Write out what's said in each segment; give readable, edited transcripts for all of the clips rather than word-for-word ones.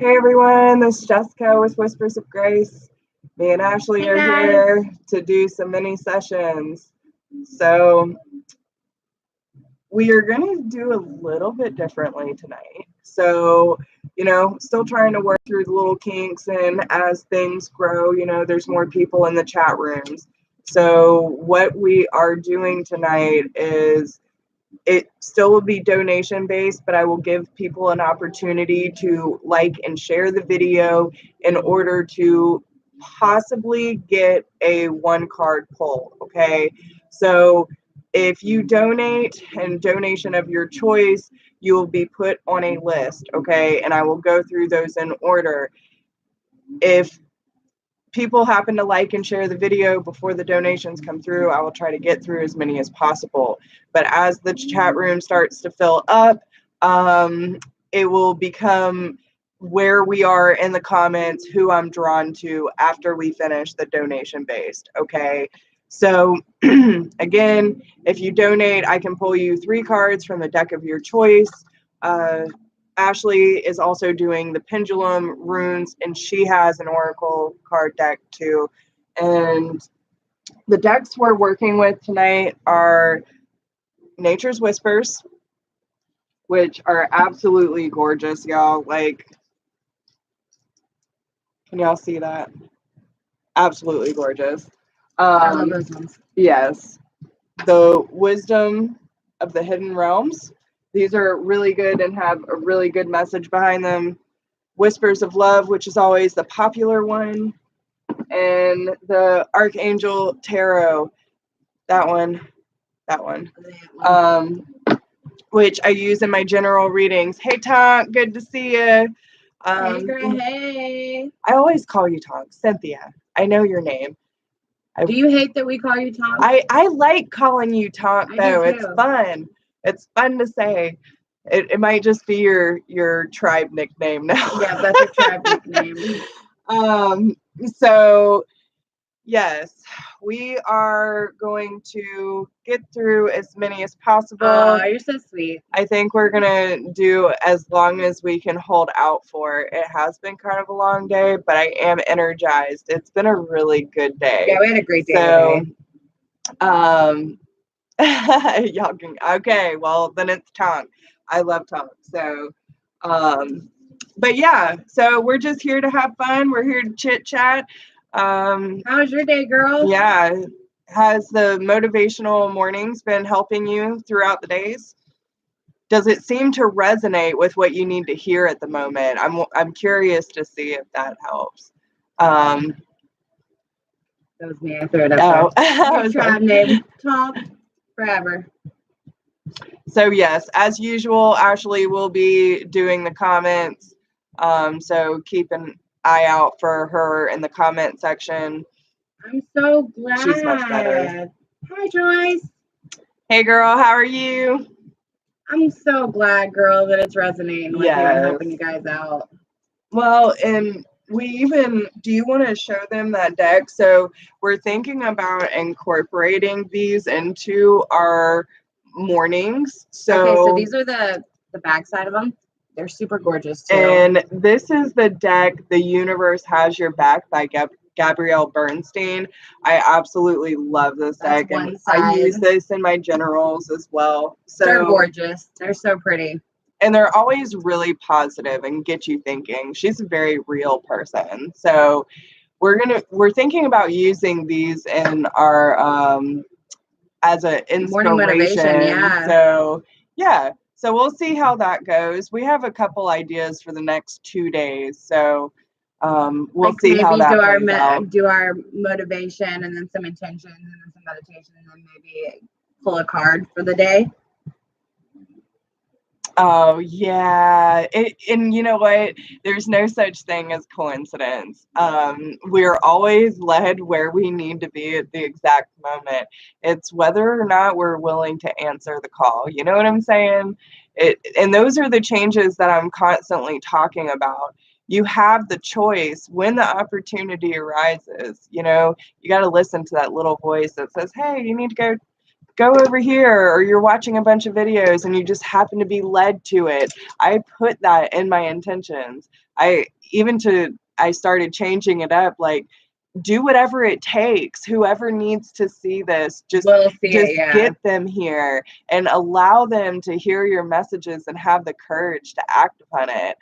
Hey everyone, this is Jessica with Whispers of Grace. Me and Ashley are here to do some mini sessions. So we are going to do a little bit differently tonight. So, still trying to work through the little kinks, and as things grow, there's more people in the chat rooms. So what we are doing tonight is it still will be donation based, but I will give people an opportunity to like and share the video in order to possibly get a one card pull. Okay. So if you donate and donation of your choice, you will be put on a list. Okay. And I will go through those in order. If people happen to like and share the video before the donations come through, I will try to get through as many as possible. But as the chat room starts to fill up, it will become where we are in the comments, who I'm drawn to after we finish the donation based. Okay. So again, if you donate, I can pull you 3 cards from the deck of your choice. Ashley is also doing the Pendulum runes, and she has an oracle card deck too. And the decks we're working with tonight are Nature's Whispers, which are absolutely gorgeous, y'all. Like, can y'all see that? Absolutely gorgeous. I love those ones. Yes. The Wisdom of the Hidden Realms. These are really good and have a really good message behind them. Whispers of Love, which is always the popular one. And the Archangel Tarot, that one, which I use in my general readings. Hey, Tonk, good to see you. Hey, girl, hey. I always call you Tonk. Cynthia, I know your name. Do you hate that we call you Tonk? I like calling you Tonk, though. It's fun. It's fun to say. It might just be your tribe nickname now. Yeah, that's your tribe nickname. So yes, we are going to get through as many as possible. Oh, you're so sweet. I think we're gonna do as long as we can hold out for. It has been kind of a long day, but I am energized. It's been a really good day. Yeah, we had a great day today. Y'all can, okay, well then it's Tonk. I love Tonk. So but yeah, so we're just here to have fun. We're here to chit chat. How's your day, girl? Yeah. Has the motivational mornings been helping you throughout the days? Does it seem to resonate with what you need to hear at the moment? I'm curious to see if that helps. That was me. I threw it up there. Your tribe name, Tonk, forever. So yes, as usual, Ashley will be doing the comments. So keep an eye out for her in the comment section. I'm so glad. She's much better. Hi, Joyce. Hey, girl. How are you? I'm so glad, girl, that it's resonating with you and helping you guys out. Well, and do you want to show them that deck? So we're thinking about incorporating these into our mornings. So these are the backside of them. They're super gorgeous too. And this is the deck, The Universe Has Your Back by Gabrielle Bernstein. I absolutely love this deck, and I use this in my generals as well. So they're gorgeous. They're so pretty. And they're always really positive and get you thinking. She's a very real person. So we're thinking about using these in our as an inspiration. Morning motivation, yeah. So yeah. So we'll see how that goes. We have a couple ideas for the next 2 days. So we'll see how that plays out. Do our motivation and then some intentions and then some meditation and then maybe pull a card for the day. Oh, yeah. And you know what? There's no such thing as coincidence. We're always led where we need to be at the exact moment. It's whether or not we're willing to answer the call. You know what I'm saying? And those are the changes that I'm constantly talking about. You have the choice when the opportunity arises. You got to listen to that little voice that says, hey, you need to go over here, or you're watching a bunch of videos and you just happen to be led to it. I put that in my intentions. I started changing it up, like, do whatever it takes. Whoever needs to see this, just get them here and allow them to hear your messages and have the courage to act upon it.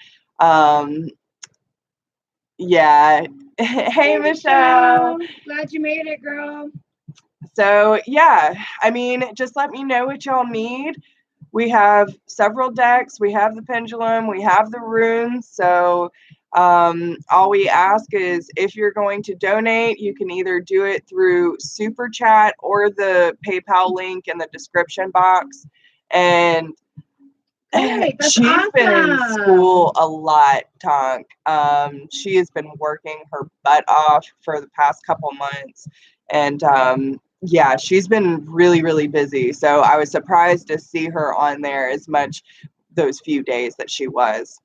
Yeah. Hey, Michelle. Glad you made it, girl. So, yeah, I mean, just let me know what y'all need. We have several decks. We have the pendulum. We have the runes. So all we ask is, if you're going to donate, you can either do it through Super Chat or the PayPal link in the description box. And she's been in school a lot, Tonk. She has been working her butt off for the past couple months. And yeah, she's been really, really busy. So I was surprised to see her on there as much those few days that she was.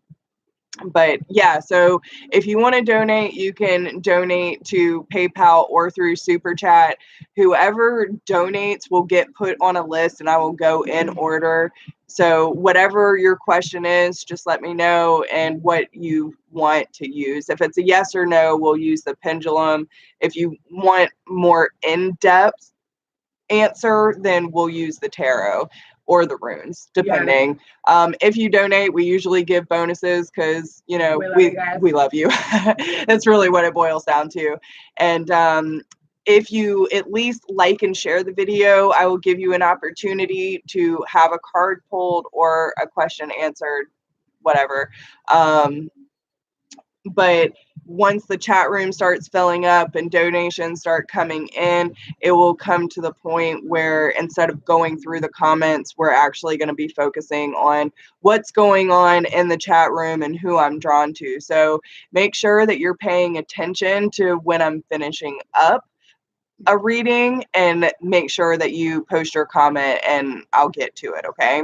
But yeah, so if you want to donate, you can donate to PayPal or through Super Chat. Whoever donates will get put on a list and I will go in order. So whatever your question is, just let me know and what you want to use. If it's a yes or no, we'll use the pendulum. If you want more in-depth answer, then we'll use the tarot or the runes, depending. If you donate, we usually give bonuses because, you know, we love you. That's really what it boils down to. And if you at least like and share the video, I will give you an opportunity to have a card pulled or a question answered, whatever. But once the chat room starts filling up and donations start coming in, it will come to the point where instead of going through the comments, we're actually going to be focusing on what's going on in the chat room and who I'm drawn to. So make sure that you're paying attention to when I'm finishing up a reading, and make sure that you post your comment and I'll get to it, okay?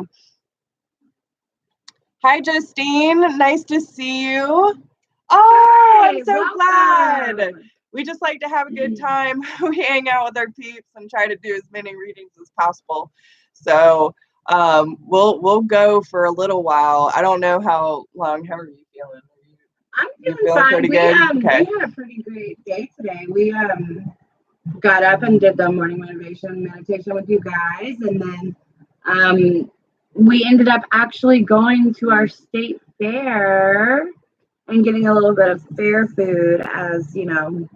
Hi, Justine. Nice to see you. Oh, I'm so glad. We just like to have a good time. We hang out with our peeps and try to do as many readings as possible. So we'll go for a little while. I don't know how long. How are you feeling? I'm feeling fine. Pretty good? Okay. We had a pretty great day today. We got up and did the morning meditation with you guys, and then we ended up actually going to our state fair and getting a little bit of fair food as, you know,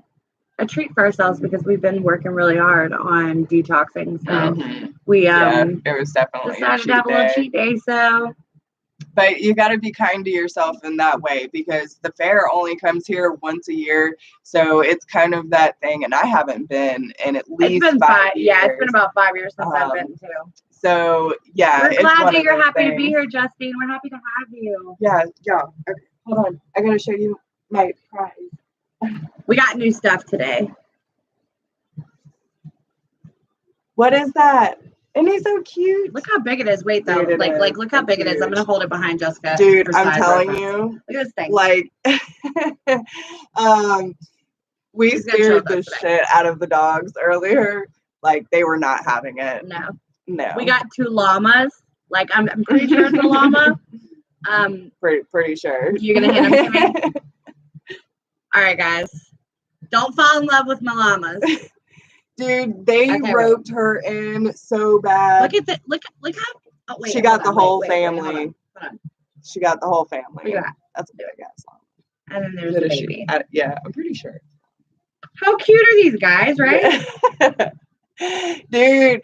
a treat for ourselves because we've been working really hard on detoxing. So we it was definitely decided to have a little cheat day. So, but you got to be kind to yourself in that way because the fair only comes here once a year. So it's kind of that thing. And I haven't been in at least 5 years. Yeah, it's been about 5 years since I've been too. So yeah, we're glad that you're happy to be here, Justine. We're happy to have you. Yeah. Okay, hold on. I gotta show you my prize. We got new stuff today. What is that? And he's so cute. Look how big it is. Wait though, dude, like look how big it is. I'm gonna hold it behind Jessica. Dude, I'm telling you. Look at this thing. Like, we scared the shit out of the dogs earlier. Like they were not having it. No. We got 2 llamas. Like I'm pretty sure it's a llama. Pretty sure. You're gonna hand them to me. All right, guys. Don't fall in love with my llamas. Dude, they roped her in so bad. Look at that. Look how. Oh, wait, she got the whole family. Hold on. She got the whole family. Look at that. That's a big ass llama. And then there's the baby. Yeah, I'm pretty sure. How cute are these guys, right? Dude,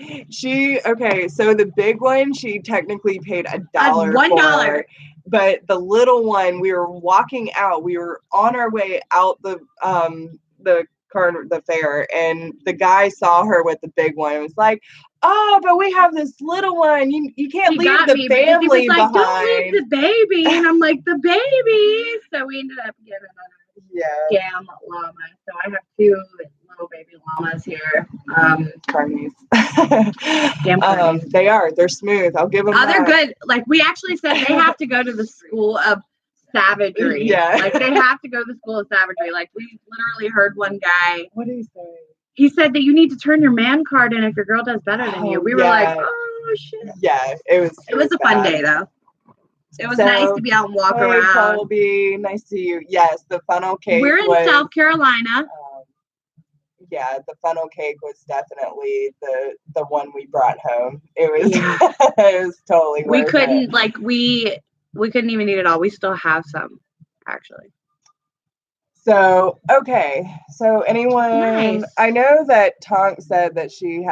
so the big one, she technically paid $1 $1. But the little one, we were walking out. We were on our way out the fair, and the guy saw her with the big one and was like, "Oh, but we have this little one. You can't leave the family behind." Don't leave the baby. And I'm like, the baby. So we ended up getting another damn llama. So I have 2 little baby llamas here. Carnies. Damn carnies. They're smooth. I'll give them they're good. Like we actually said they have to go to the school of savagery. Yeah. Like they have to go to the school of savagery. Like we literally heard one guy. What did he say? he said that you need to turn your man card in if your girl does better than you. We were like, yeah. oh shit. Yeah, it was a fun bad. day though. It was nice to be out and walk hey, around. Colby, nice to see you. Yes, the funnel cake. We're in South Carolina. Yeah, the funnel cake was definitely the one we brought home. It was it was totally we worth couldn't it. like we couldn't even eat it all. We still have some actually. So okay, so anyone Nice. I know that Tonk said that she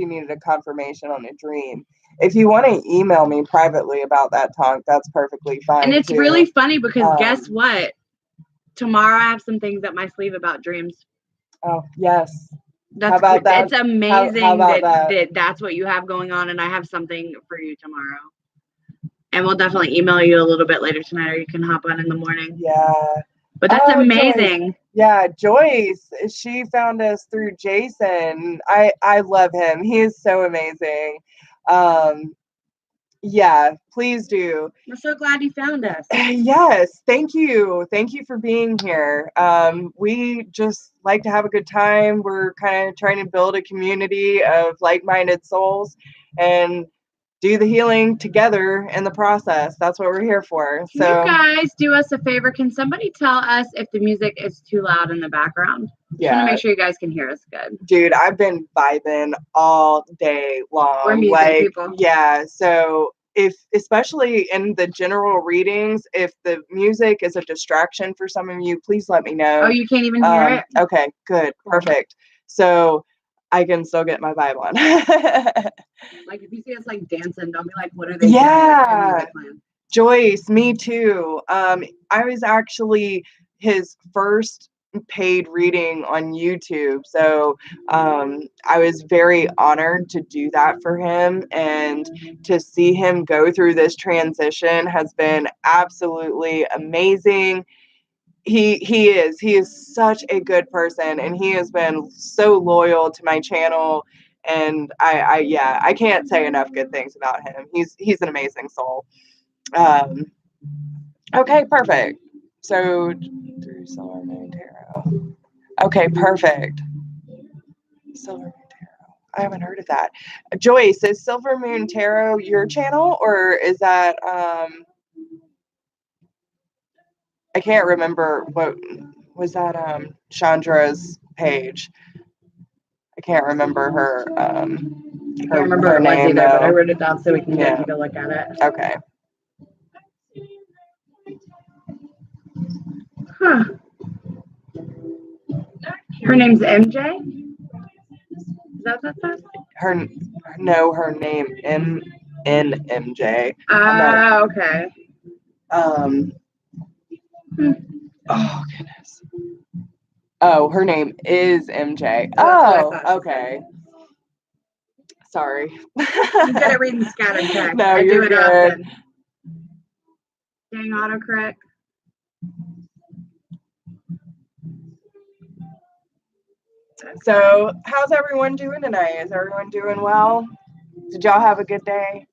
needed a confirmation on a dream. If you want to email me privately about that, Tonk, that's perfectly fine. And it's too. really funny because guess what? Tomorrow I have some things up my sleeve about dreams. Oh yes. That's how about that? It's amazing how about that? That's what you have going on, and I have something for you tomorrow. And we'll definitely email you a little bit later tonight, or you can hop on in the morning. Yeah. But that's amazing. Joyce. Yeah, Joyce. She found us through Jason. I love him. He is so amazing. Yeah, please do. We're so glad you found us. Yes, thank you. Thank you for being here. We just like to have a good time. We're kind of trying to build a community of like-minded souls and do the healing together in the process. That's what we're here for. Can you guys do us a favor? Can somebody tell us if the music is too loud in the background? Yeah. I want to make sure you guys can hear us good. Dude, I've been vibing all day long. We're music people. Yeah, so especially in the general readings, if the music is a distraction for some of you, please let me know. Oh, you can't even hear it? Okay, good, perfect. So I can still get my vibe on. Like if you see us like dancing, don't be like, what are they doing? Yeah. Joyce, me too. I was actually his first paid reading on YouTube. So I was very honored to do that for him, and to see him go through this transition has been absolutely amazing. He is such a good person, and he has been so loyal to my channel, and I can't say enough good things about him. He's an amazing soul. Okay, perfect. So through Silver Moon Tarot. Okay, perfect. Silver Moon Tarot. I haven't heard of that. Joyce, is Silver Moon Tarot your channel, or is that I can't remember what was that Chandra's page. I can't remember her I can't remember her name either, but I wrote it down so we can get a look at it. Okay. Huh. Her name's MJ? Is that what that says? Her name MJ. Okay. Oh goodness. Oh, her name is MJ. Oh, okay. Sorry. I'm good at reading scattered text. No, I you're do it good. often. Dang autocorrect. So, how's everyone doing tonight? Is everyone doing well? Did y'all have a good day?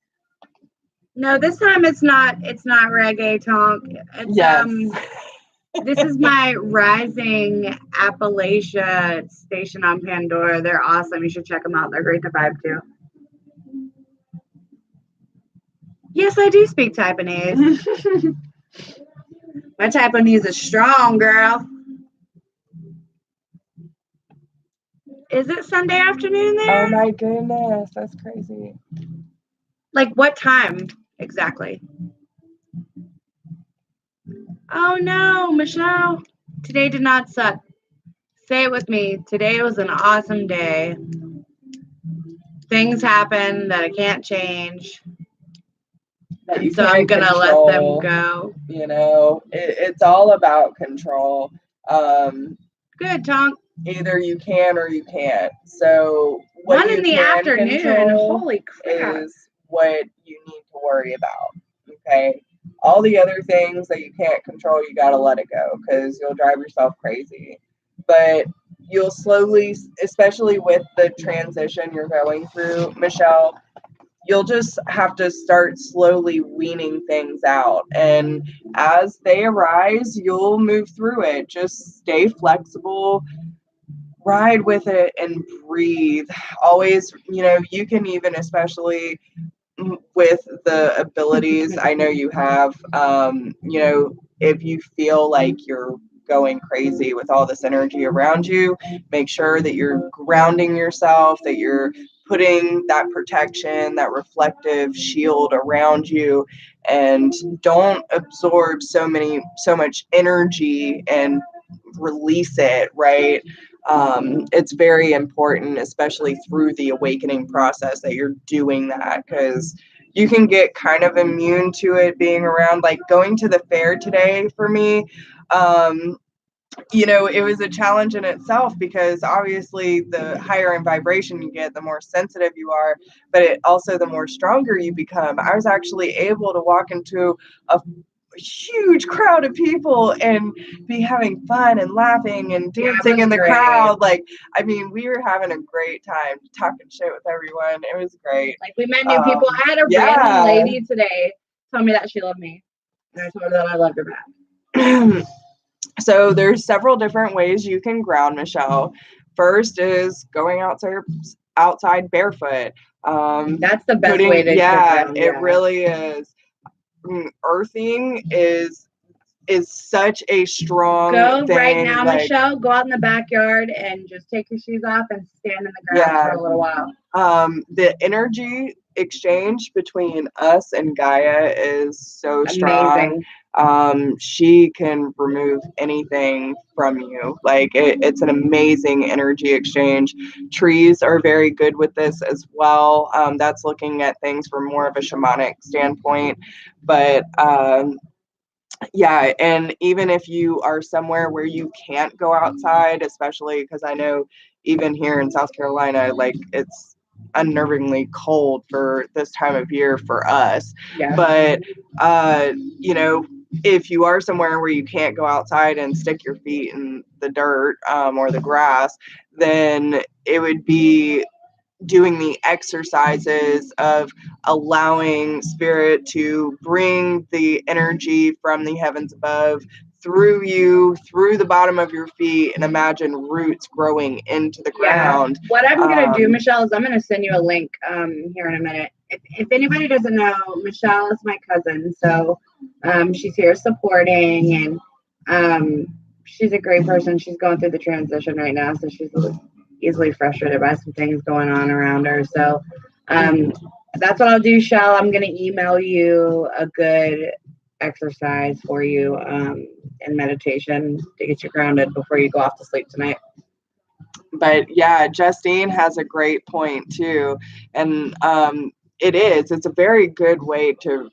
No, this time it's not reggae talk. It's, yes. This is my Rising Appalachia station on Pandora. They're awesome. You should check them out. They're great to vibe to. Yes, I do speak Taiwanese. My Taiwanese is strong, girl. Is it Sunday afternoon there? Oh my goodness, that's crazy. Like what time exactly? Oh no, Michelle. Today did not suck. Say it with me. Today was an awesome day. Things happen that I can't change. So I'm going to let them go. You know, it's all about control. Good, Tonk. Either you can or you can't. So what 1 in the afternoon. Holy crap. Is what you need to worry about. Okay. All the other things that you can't control, you got to let it go, because you'll drive yourself crazy. But you'll slowly, especially with the transition you're going through, Michelle, you'll just have to start slowly weaning things out. And as they arise, you'll move through it. Just stay flexible. ride with it and breathe. Always, you can even, especially with the abilities I know you have, if you feel like you're going crazy with all this energy around you, make sure that you're grounding yourself, that you're putting that protection, that reflective shield around you, and don't absorb so much energy and release it, right? It's very important, especially through the awakening process, that you're doing that, because you can get kind of immune to it being around. Like going to the fair today for me, it was a challenge in itself, because obviously the higher in vibration you get, the more sensitive you are, but it also the more stronger you become. I was actually able to walk into a huge crowd of people and be having fun and laughing and dancing in the crowd. Like, I mean, we were having a great time talking shit with everyone. It was great. Like, we met new people. I had a random lady today tell me that she loved me, and I told her that I loved her back. So there's several different ways you can ground, Michelle. First is going outside barefoot. That's the best way to ground. It really is. Earthing is such a strong thing. Right now, like, Michelle, go out in the backyard and just take your shoes off and stand in the grass for a little while. The energy exchange between us and Gaia is so strong. She can remove anything from you. Like, it's an amazing energy exchange. Trees are very good with this as well. That's looking at things from more of a shamanic standpoint, but yeah, and even if you are somewhere where you can't go outside, especially because I know even here in South Carolina, like, it's unnervingly cold for this time of year for us. Yeah. But if you are somewhere where you can't go outside and stick your feet in the dirt or the grass, then it would be doing the exercises of allowing spirit to bring the energy from the heavens above through you, through the bottom of your feet, and imagine roots growing into the ground. What I'm going to do, Michelle, is I'm going to send you a link here in a minute. If anybody doesn't know, Michelle is my cousin, so she's here supporting, and she's a great person. She's going through the transition right now, so she's easily frustrated by some things going on around her. So that's what I'll do, Shell. I'm going to email you a good exercise for you in meditation to get you grounded before you go off to sleep tonight. But yeah, Justine has a great point too. And it's a very good way to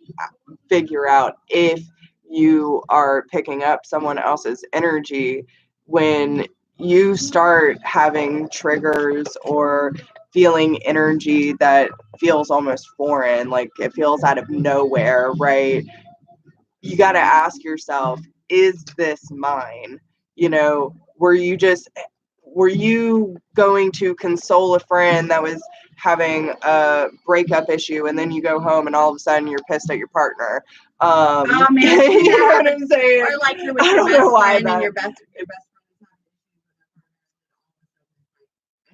figure out if you are picking up someone else's energy when you start having triggers or feeling energy that feels almost foreign, like it feels out of nowhere, right? You got to ask yourself, is this mine? Were you going to console a friend that was having a breakup issue, and then you go home and all of a sudden you're pissed at your partner? Man, you know what I'm saying? Or like you're with your best friend and your best friend.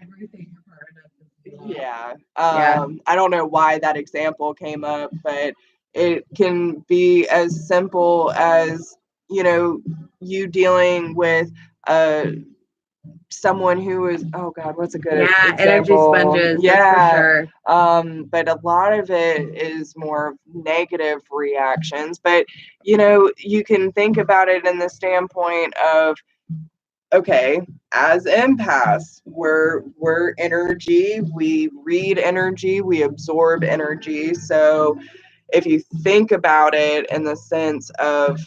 Everything you're part of. Yeah. I don't know why that example came up, but it can be as simple as, you deling with someone who is, oh God, what's a good example? Energy sponges. Yeah, for sure. But a lot of it is more negative reactions. But you can think about it in the standpoint of, okay, as empaths, we're energy. We read energy. We absorb energy. So if you think about it in the sense of,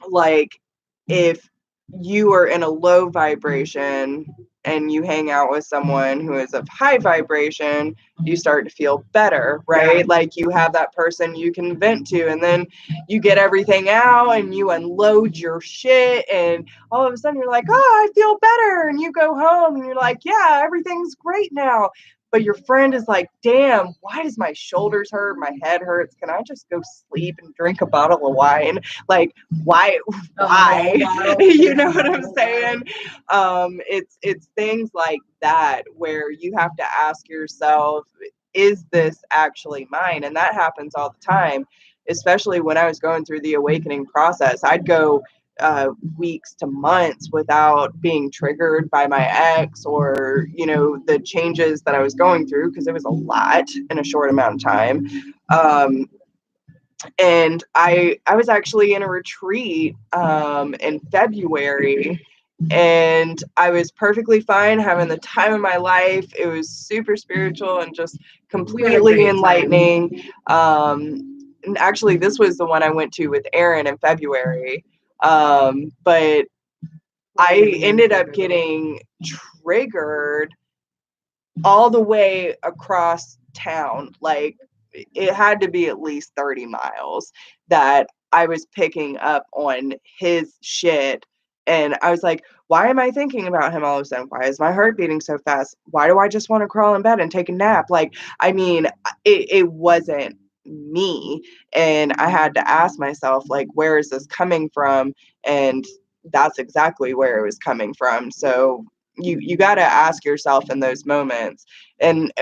like, if you are in a low vibration and you hang out with someone who is of high vibration, you start to feel better, right? Yeah. Like, you have that person you can vent to, and then you get everything out and you unload your shit, and all of a sudden you're like, oh, I feel better. And you go home and you're like, yeah, everything's great now. but your friend is like, damn, why does my shoulders hurt? My head hurts. Can I just go sleep and drink a bottle of wine? Like, why? You know what I'm saying? It's things like that where you have to ask yourself, is this actually mine? And that happens all the time, especially when I was going through the awakening process. I'd go weeks to months without being triggered by my ex or, you know, the changes that I was going through, because it was a lot in a short amount of time. And I was actually in a retreat in February, and I was perfectly fine, having the time of my life. It was super spiritual and just completely enlightening. And actually, this was the one I went to with Aaron in February. But I ended up getting triggered all the way across town. Like, it had to be at least 30 miles that I was picking up on his shit. And I was like, why am I thinking about him all of a sudden? Why is my heart beating so fast? Why do I just want to crawl in bed and take a nap? Like, I mean, it wasn't me. And I had to ask myself, like, where is this coming from? And that's exactly where it was coming from. So you got to ask yourself in those moments. And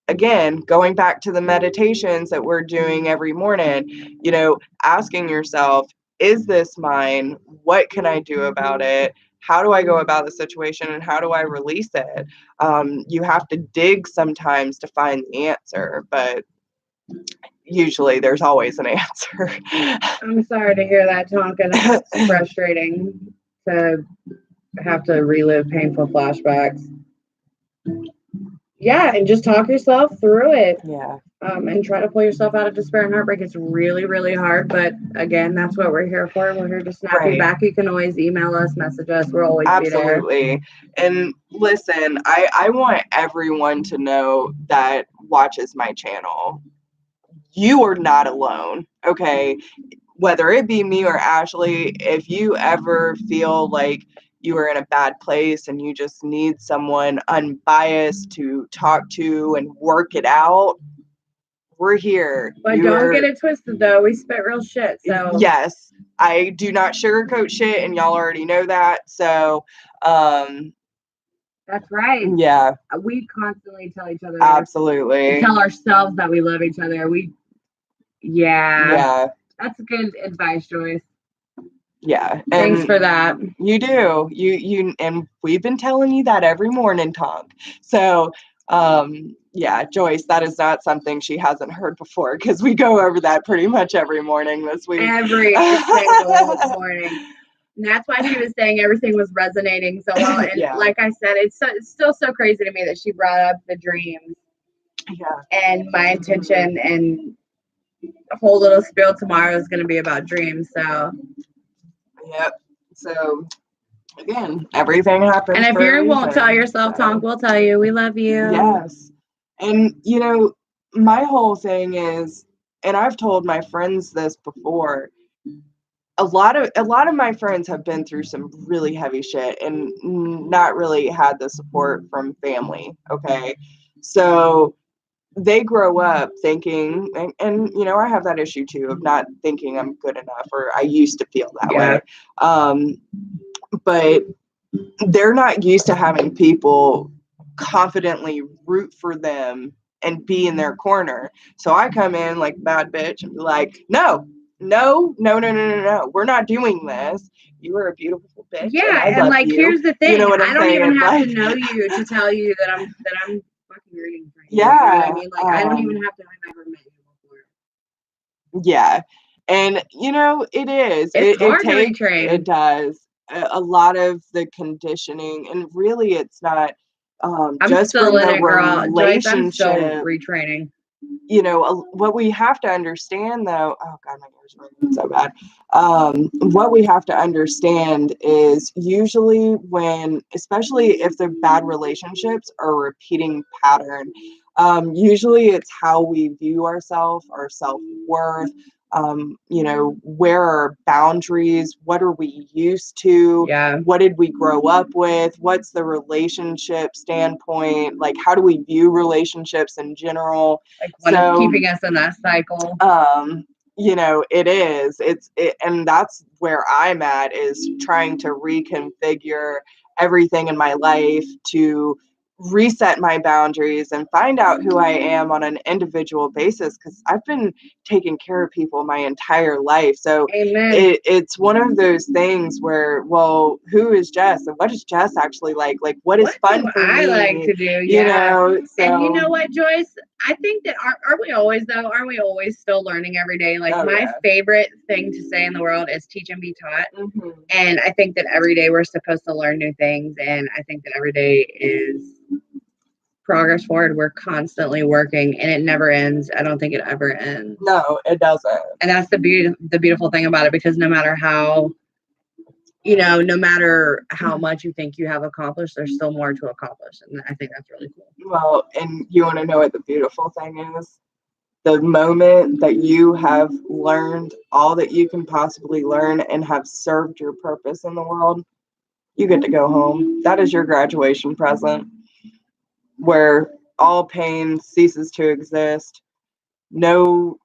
again, going back to the meditations that we're doing every morning, you know, asking yourself, is this mine? What can I do about it? How do I go about the situation, and how do I release it? You have to dig sometimes to find the answer, but usually there's always an answer. I'm sorry to hear that, Tonka. That's frustrating to have to relive painful flashbacks. Yeah, and just talk yourself through it. Yeah. And try to pull yourself out of despair and heartbreak. It's really, really hard, but again, that's what we're here for. We're here to snap you back. You can always email us, message us. We'll always be there. Absolutely. And listen, I want everyone to know that watches my channel, you are not alone, okay? Whether it be me or Ashley, if you ever feel like you are in a bad place and you just need someone unbiased to talk to and work it out, we're here. But don't get it twisted, though. We spit real shit. So yes, I do not sugarcoat shit, and y'all already know that. So that's right. Yeah. We constantly tell each other. Absolutely. Tell ourselves that we love each other. Yeah. That's good advice, Joyce. Yeah. Thanks for that. You do. You and we've been telling you that every morning, Tonk. So yeah, Joyce, that is not something she hasn't heard before, because we go over that pretty much every morning this week. Every single morning. And that's why she was saying everything was resonating so well. And like I said, it's still so crazy to me that she brought up the dreams. Yeah. And my intention and whole little spiel tomorrow is going to be about dreams. So. Yep. So again, everything happens. And if you won't tell yourself, Tonk will tell you. We love you. Yes. And you know, my whole thing is, and I've told my friends this before, a lot of my friends have been through some really heavy shit and not really had the support from family. Okay. So they grow up thinking, and you know, I have that issue too of not thinking I'm good enough, or I used to feel that way. But they're not used to having people confidently root for them and be in their corner. So I come in like bad bitch and be like, no, we're not doing this. You are a beautiful bitch. Yeah, and like, here's the thing, you know what I don't even have to know you to tell you that I'm fucking rooting for you. Yeah, you know what I mean? Like, I don't even have to have ever met you before. Yeah, and you know, it is. It's hard to retrain. It does. A lot of the conditioning, and really, it's not just from the relationship. I'm still retraining. You know, what we have to understand, though, oh God, my ears are ringing so bad. What we have to understand is usually when, especially if the bad relationships are a repeating pattern, usually it's how we view ourselves, our self-worth, You know, where are boundaries? What are we used to? Yeah. What did we grow up with? What's the relationship standpoint? Like, how do we view relationships in general? Like, what is keeping us in that cycle? You know, it's and that's where I'm at, is trying to reconfigure everything in my life to reset my boundaries and find out who I am on an individual basis, because I've been taking care of people my entire life. So it's one of those things where, well, who is Jess and what is Jess actually like? Like, what is fun for me? I like to do, you know? So, and you know what, Joyce? I think that aren't we always though? Aren't we always still learning every day? Like, my favorite thing to say in the world is teach and be taught. Mm-hmm. And I think that every day we're supposed to learn new things. And I think that every day is progress forward. We're constantly working and it never ends. I don't think it ever ends. No, it doesn't. And that's the beautiful thing about it, because no matter how, you know, no matter how much you think you have accomplished, there's still more to accomplish. And I think that's really cool. Well, and you want to know what the beautiful thing is? The moment that you have learned all that you can possibly learn and have served your purpose in the world, you get to go home. That is your graduation present, where all pain ceases to exist. No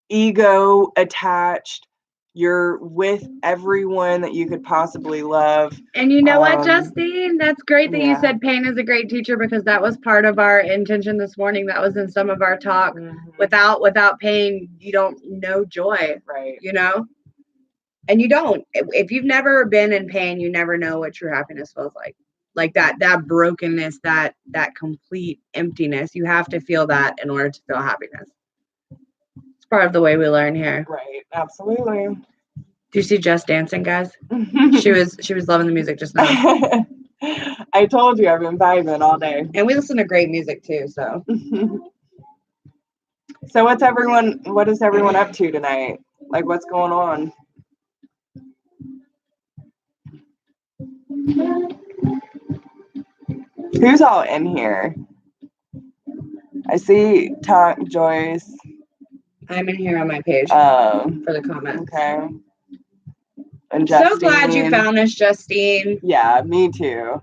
ego attached. You're with everyone that you could possibly love. And you know what, Justine? That's great that you said pain is a great teacher, because that was part of our intention this morning. That was in some of our talk. Mm-hmm. Without pain, you don't know joy. Right. You know? And you don't. If you've never been in pain, you never know what true happiness feels like. Like that brokenness, that complete emptiness. You have to feel that in order to feel happiness. It's part of the way we learn here. Right. Absolutely. Do you see Jess dancing, guys? She was loving the music just now. I told you I've been vibing all day. And we listen to great music too, so. So what is everyone up to tonight? Like, what's going on? Who's all in here? I see Joyce. I'm in here on my page for the comments. Okay. And Justine. So glad you found us, Justine. Yeah, me too.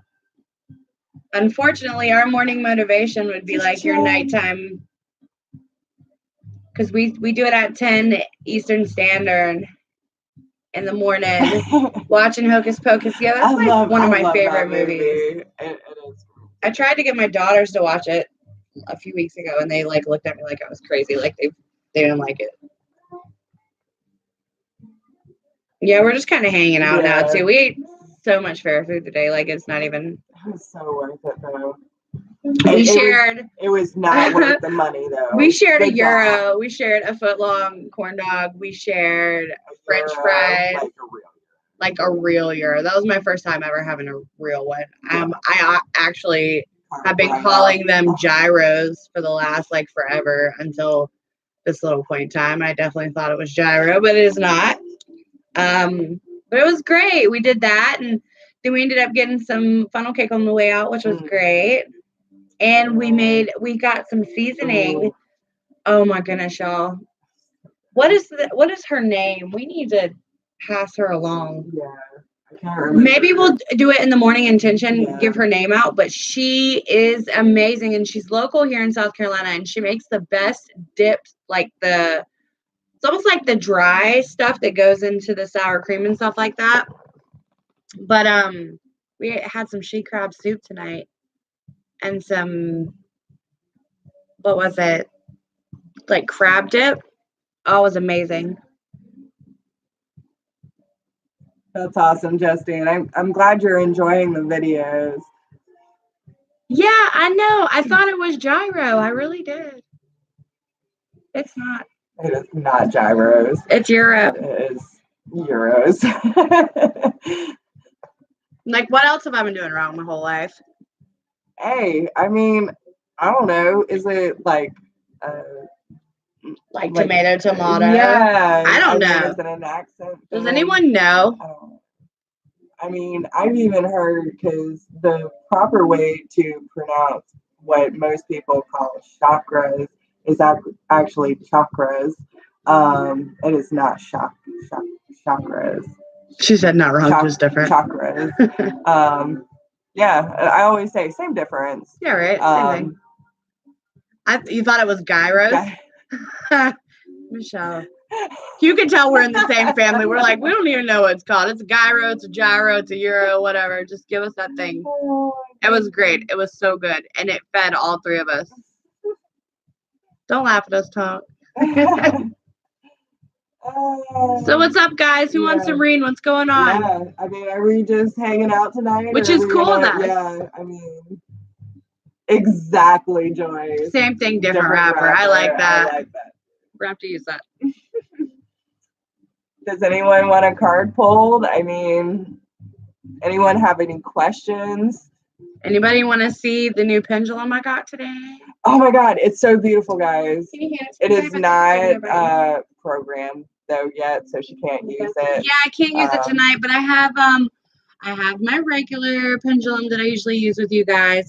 Unfortunately, our morning motivation would be like your nighttime, because we do it at 10 Eastern Standard in the morning, watching Hocus Pocus. Yeah, that's one of my favorite movies. It is. I tried to get my daughters to watch it a few weeks ago, and they like looked at me like I was crazy, like they didn't like it. Yeah, we're just kind of hanging out now too. We ate so much fair food today, like it's not even. It was so worth it though. It was not worth the money though. We shared a euro. We shared a foot-long corn dog. We shared French fries. Like a real euro. That was my first time ever having a real one. I actually have been calling them gyros for the last like forever until this little point in time. I definitely thought it was gyro, but it is not. But it was great. We did that, and then we ended up getting some funnel cake on the way out, which was great. And we got some seasoning. Oh my goodness, y'all. What is her name? We need to pass her along. Yeah. I can't remember. Maybe we'll do it in the morning intention, give her name out, but she is amazing, and she's local here in South Carolina, and she makes the best dips, like it's almost like the dry stuff that goes into the sour cream and stuff like that. But we had some she crab soup tonight and some, what was it? Like crab dip. Oh, it was amazing. That's awesome, Justine. I'm glad you're enjoying the videos. Yeah, I know. I thought it was gyro. I really did. It's not. It is not gyros. It's euro. It is euros. Like, what else have I been doing wrong my whole life? Hey, I mean, I don't know. Is it like tomato? Yeah. I don't know. Is it an accent? Does anyone know? I mean, I've even heard, because the proper way to pronounce what most people call chakras is actually chakras. It is not chakras. She said not wrong, just different. Chakras. Yeah, I always say same difference. Yeah, right. Same thing. You thought it was gyros? Michelle. You can tell we're in the same family. We're like, we don't even know what it's called. It's a gyro, it's a gyro, it's a euro, whatever. Just give us that thing. It was great. It was so good. And it fed all three of us. Don't laugh at us, Tom. So what's up, guys? Who wants to read? What's going on? Yeah, I mean, are we just hanging out tonight? Which is cool, yeah, I mean, exactly, Joy. Same thing, different rapper. I like that. I like that. We're gonna have to use that. Does anyone want a card pulled? I mean, anyone have any questions? Anybody want to see the new pendulum I got today? Oh my God, it's so beautiful, guys. Can you hand it is not programmed though yet, so she can't use it. Yeah, I can't use it tonight, but I have my regular pendulum that I usually use with you guys.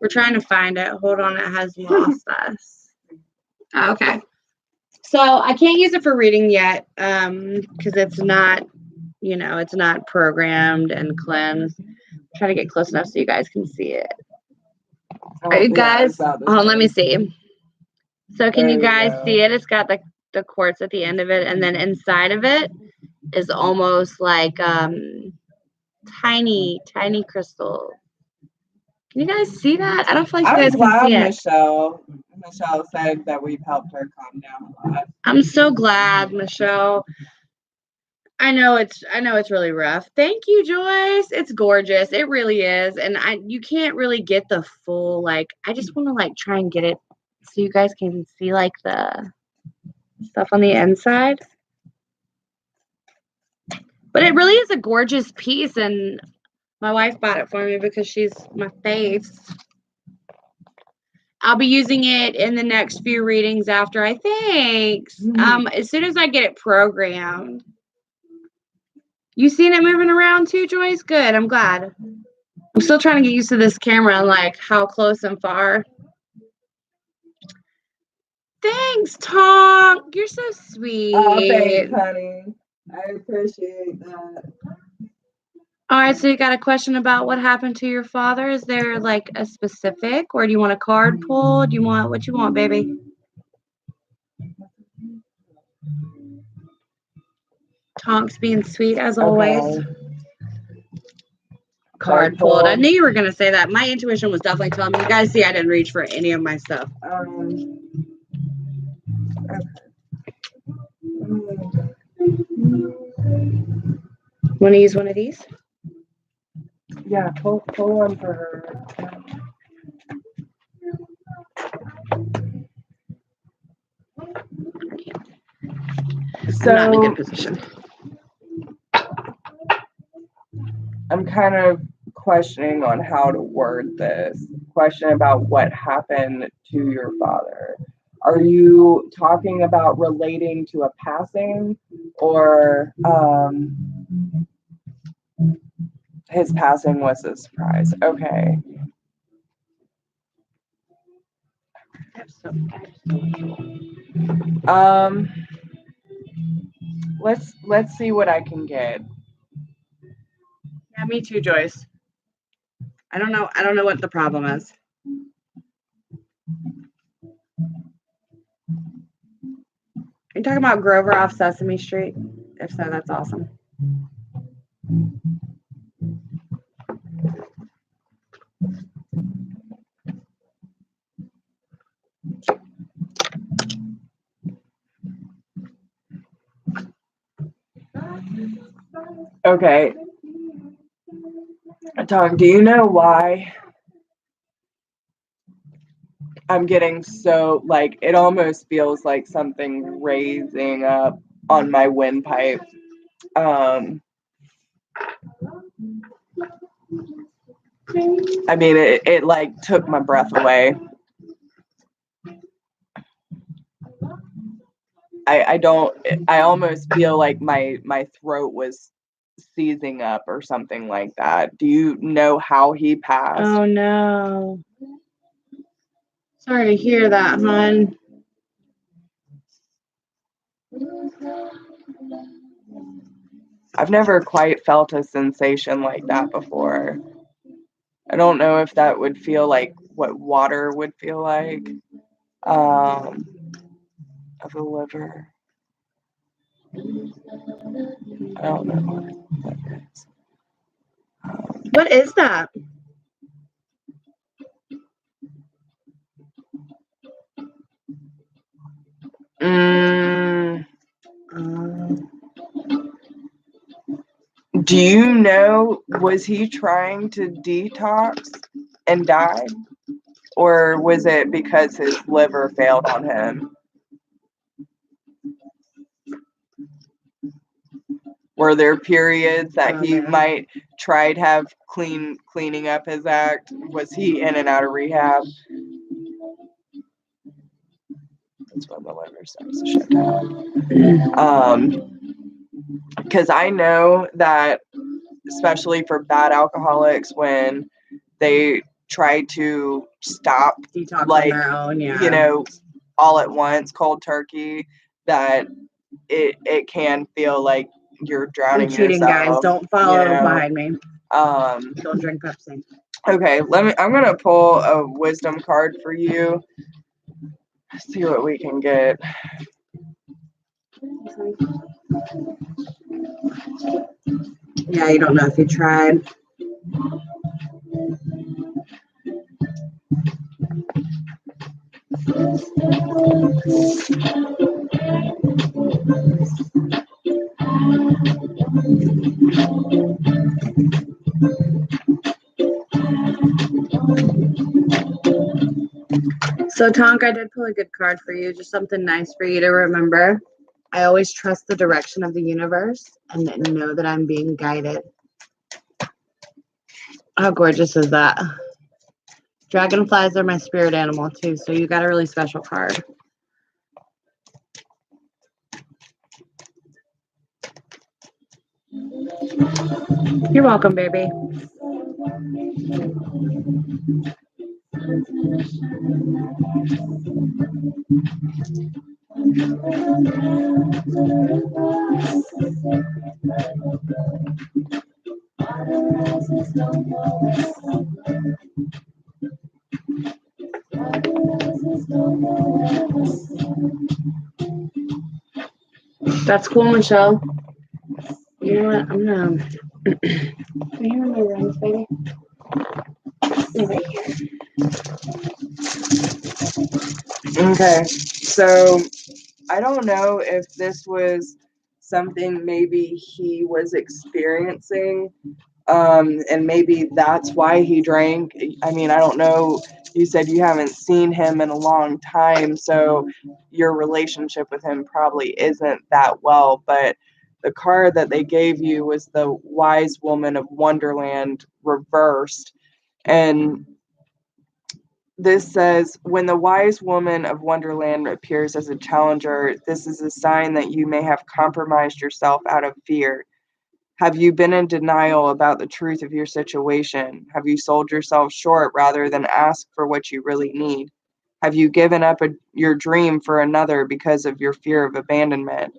We're trying to find it. Hold on, it has lost us. Oh, okay. So I can't use it for reading yet, because it's not, it's not programmed and cleansed. Try to get close enough so you guys can see it. Are you guys? Oh, let me see. So can you guys see it? It's got the quartz at the end of it, and then inside of it is almost like tiny crystal. Can you guys see that? I don't feel like you guys can see it. Michelle said that we've helped her calm down a lot. I'm so glad, Michelle. I know it's really rough. Thank you, Joyce. It's gorgeous. It really is. And you can't really get the full, I just want to try and get it so you guys can see the stuff on the inside. But it really is a gorgeous piece, and my wife bought it for me because she's my fave. I'll be using it in the next few readings after, I think. As soon as I get it programmed. You seen it moving around too, Joyce? Good. I'm glad. I'm still trying to get used to this camera and how close and far. Thanks, Tonk. You're so sweet. Oh, thanks, honey. I appreciate that. All right, so you got a question about what happened to your father? Is there a specific, or do you want a card pull? Do you want what you want, baby? Tonk's being sweet as always. Card pulled. I knew you were gonna say that. My intuition was definitely telling me. You guys see, I didn't reach for any of my stuff. Want to use one of these? Yeah, pull one for her. So I'm not in a good position. I'm kind of questioning on how to word this question about what happened to your father. Are you talking about relating to a passing, or his passing was a surprise? Okay. Let's see what I can get. Yeah, me too, Joyce. I don't know what the problem is. Are you talking about Grover off Sesame Street? If so, that's awesome. Okay. Tom, do you know why I'm getting so, it almost feels like something raising up on my windpipe? I mean, it took my breath away. I almost feel like my throat was seizing up or something like that. Do you know how he passed? Oh no. Sorry to hear that, hon. I've never quite felt a sensation like that before. I don't know if that would feel like what water would feel like of the liver. I don't know what that is. What is that? Do you know, was he trying to detox and died? Or was it because his liver failed on him? Were there periods that he might try to have cleaning up his act? Was he in and out of rehab? That's when the liver starts to shut down. Because I know that, especially for bad alcoholics, when they try to stop Detox like on their own, yeah. you know, all at once, cold turkey, that it can feel like you're drowning I'm cheating, yourself. guys. Don't follow behind me. Don't drink Pepsi. Okay, I'm gonna pull a wisdom card for you. See what we can get. Yeah, you don't know if you tried. So, Tonk, I did pull a good card for you. Just something nice for you to remember. I always trust the direction of the universe and know that I'm being guided. How gorgeous is that? Dragonflies are my spirit animal, too, so you got a really special card. You're welcome, baby. That's cool, Michelle. You know what? I'm gonna. Can you hear my rings, baby? Right here. Okay, so I don't know if this was something maybe he was experiencing, and maybe that's why he drank. I mean, I don't know. You said you haven't seen him in a long time, so your relationship with him probably isn't that well, but the card that they gave you was the Wise Woman of Wonderland reversed. And this says, when the Wise Woman of Wonderland appears as a challenger, this is a sign that you may have compromised yourself out of fear. Have you been in denial about the truth of your situation? Have you sold yourself short rather than ask for what you really need? Have you given up your dream for another because of your fear of abandonment?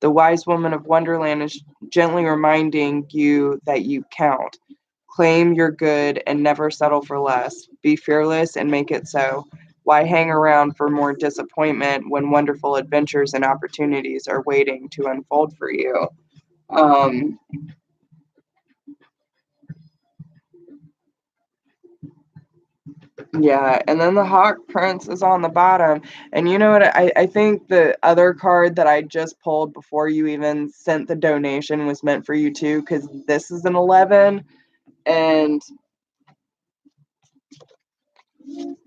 The Wise Woman of Wonderland is gently reminding you that you count. Claim your good and never settle for less. Be fearless and make it so. Why hang around for more disappointment when wonderful adventures and opportunities are waiting to unfold for you? Yeah, and then the Hawk Prince is on the bottom. And you know what? I think the other card that I just pulled before you even sent the donation was meant for you too, because this is an 11. And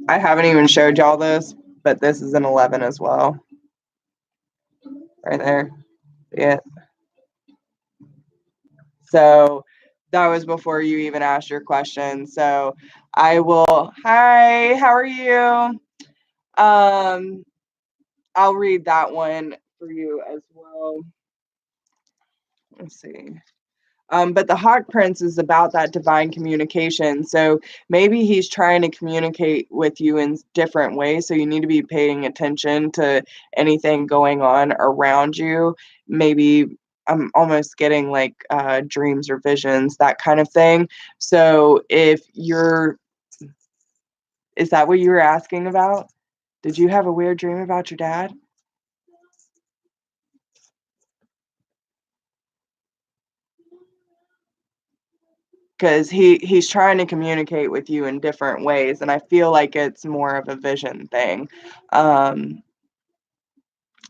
I haven't even showed y'all this, but this is an 11 as well. Right there. Yeah. So that was before you even asked your question. So I will, hi, how are you? I'll read that one for you as well. Let's see. But the Hawk Prince is about that divine communication. So maybe he's trying to communicate with you in different ways. So you need to be paying attention to anything going on around you. Maybe I'm almost getting like dreams or visions, that kind of thing. So if you're, is that what you were asking about? Did you have a weird dream about your dad? Because he's trying to communicate with you in different ways, and I feel like it's more of a vision thing.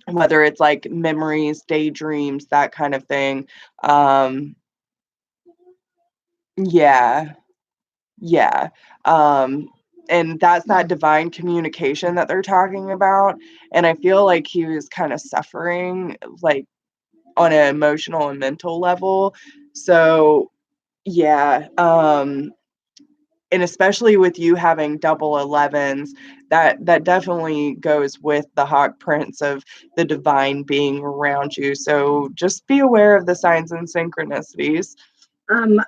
Whether it's like memories, daydreams, that kind of thing. Yeah, yeah. And that's that divine communication that they're talking about. And I feel like he was kind of suffering, like on an emotional and mental level. So yeah. And especially with you having double 11s, that definitely goes with the Hawk Prince of the divine being around you. So just be aware of the signs and synchronicities. And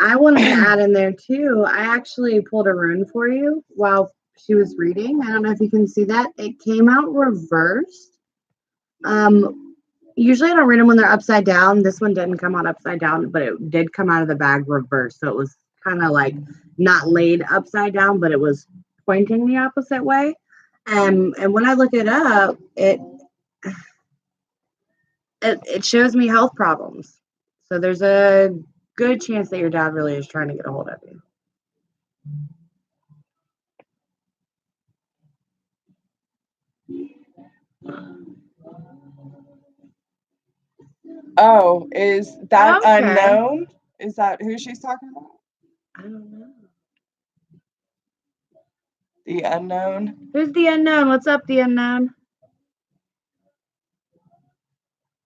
I wanted to add in there too. I actually pulled a rune for you while she was reading. I don't know if you can see that. It came out reversed. Usually I don't read them when they're upside down. This one didn't come out upside down, but it did come out of the bag reversed. So it was kind of like not laid upside down, but it was pointing the opposite way. And when I look it up, it shows me health problems. So there's a good chance that your dad really is trying to get a hold of you. Oh, is that Okay. unknown? Is that who she's talking about? I don't know. The unknown? Who's the unknown? What's up, the unknown?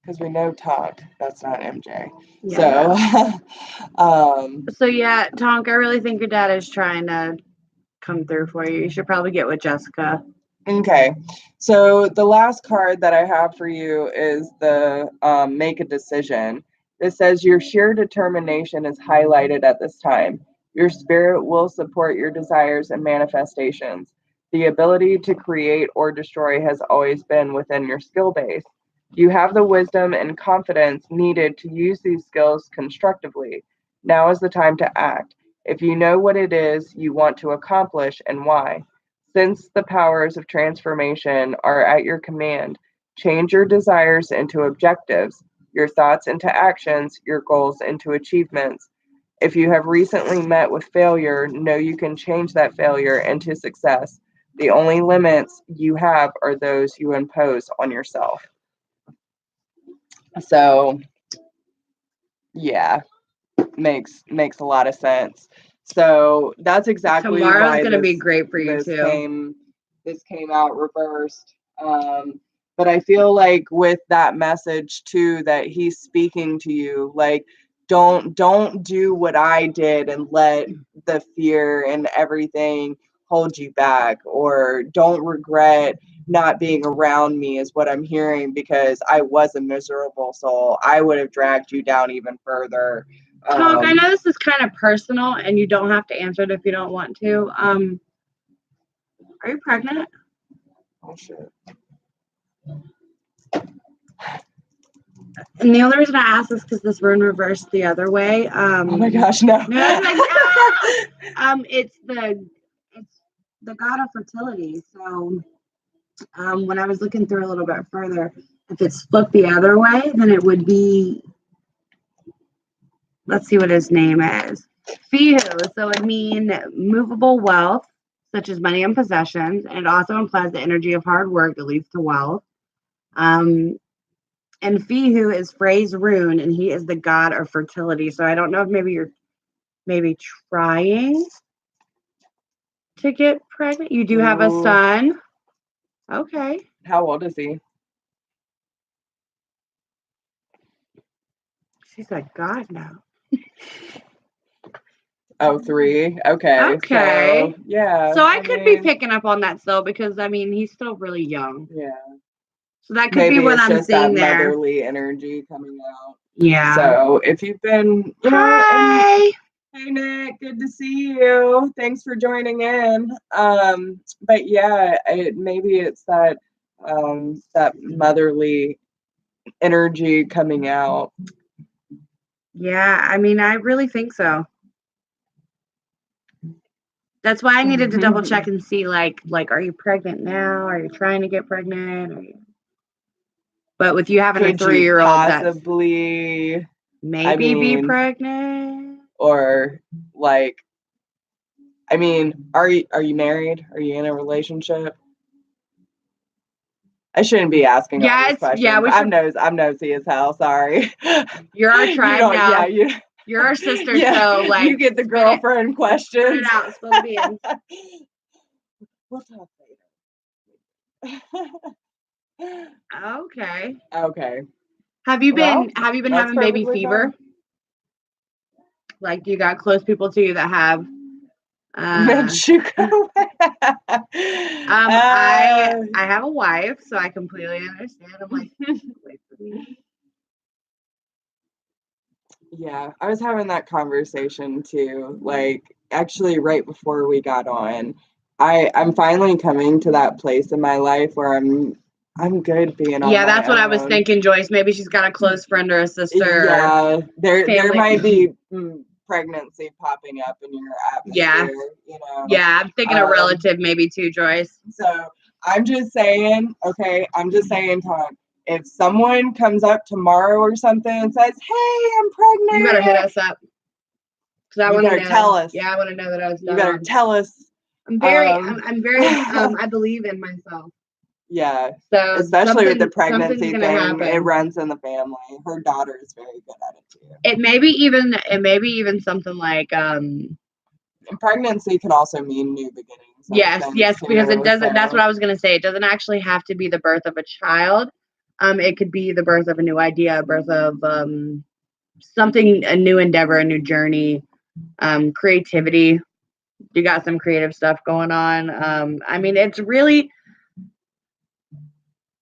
Because we know Todd. That's not MJ. Yeah. So, So yeah, Tonk, I really think your dad is trying to come through for you. You should probably get with Jessica. okay. So the last card that I have for you is the make a decision. It says your sheer determination is highlighted at this time. Your spirit will support your desires and manifestations. The ability to create or destroy has always been within your skill base. You have the wisdom and confidence needed to use these skills constructively. Now is the time to act. If you know what it is you want to accomplish and why. Since the powers of transformation are at your command, change your desires into objectives, your thoughts into actions, your goals into achievements. If you have recently met with failure, know you can change that failure into success. The only limits you have are those you impose on yourself. So, yeah, makes a lot of sense. So that's exactly Tomorrow's why gonna be great for you too. This came out reversed. But I feel like with that message too, that he's speaking to you, like don't do what I did and let the fear and everything hold you back, or don't regret not being around me, is what I'm hearing, because I was a miserable soul. I would have dragged you down even further. Tonk, I know this is kind of personal and you don't have to answer it if you don't want to. Are you pregnant? Oh shit. And the only reason I asked is because this rune reversed the other way. Oh my gosh, no. It's the god of fertility. So when I was looking through a little bit further, if it's flipped the other way, then it would be, let's see what his name is. Fihu. So it would mean movable wealth, such as money and possessions. And it also implies the energy of hard work that leads to wealth. And Fihu is Frey's rune, and he is the god of fertility. So I don't know if maybe you're trying to get pregnant. You do have a son. Okay. How old is he? She's like, God, no. Oh, 3. Okay. Okay. So, yeah. So I could be picking up on that still, because I mean he's still really young. Yeah. So that could maybe be what it's I'm just seeing that there. motherly energy coming out. Yeah. So if you've been, you know, Hi. hey Nick, good to see you. Thanks for joining in. But yeah, maybe it's that that motherly energy coming out. Yeah, I mean, I really think so. That's why I needed to double check and see, like, are you pregnant now? Are you trying to get pregnant? But with you having a 3-year-old, possibly maybe be pregnant, or like, I mean, are you married? Are you in a relationship? I shouldn't be asking all these questions. Yeah, I'm nosy as hell. Sorry. You're our tribe now. Yeah, you're our sister. Yeah, so like you get the girlfriend questions. Spit it out, spill the beans. We'll talk later. Okay. Okay. Have you been having baby fever? Fine. Like, you got close people to you that have Menchuko. I have a wife, so I completely understand. I'm like, wait for me. Yeah, I was having that conversation too. Like, actually, right before we got on, I'm finally coming to that place in my life where I'm good being on my that's what I was own. thinking, Joyce. Maybe she's got a close friend or a sister. Yeah, there family. might be pregnancy popping up in your atmosphere. You know. Yeah, I'm thinking a relative maybe too, Joyce. So I'm just saying, okay, Tom. If someone comes up tomorrow or something and says, "Hey, I'm pregnant," you better hit us up. You better tell us. Yeah, I want to know that I was. You better tell us. I'm very. I believe in myself. Yeah. So especially with the pregnancy thing, it runs in the family. Her daughter is very good at it too. It may be even something like And pregnancy can also mean new beginnings. Yes, because it doesn't. So. That's what I was gonna say. It doesn't actually have to be the birth of a child. It could be the birth of a new idea, birth of something, a new endeavor, a new journey, creativity. You got some creative stuff going on. I mean, it's really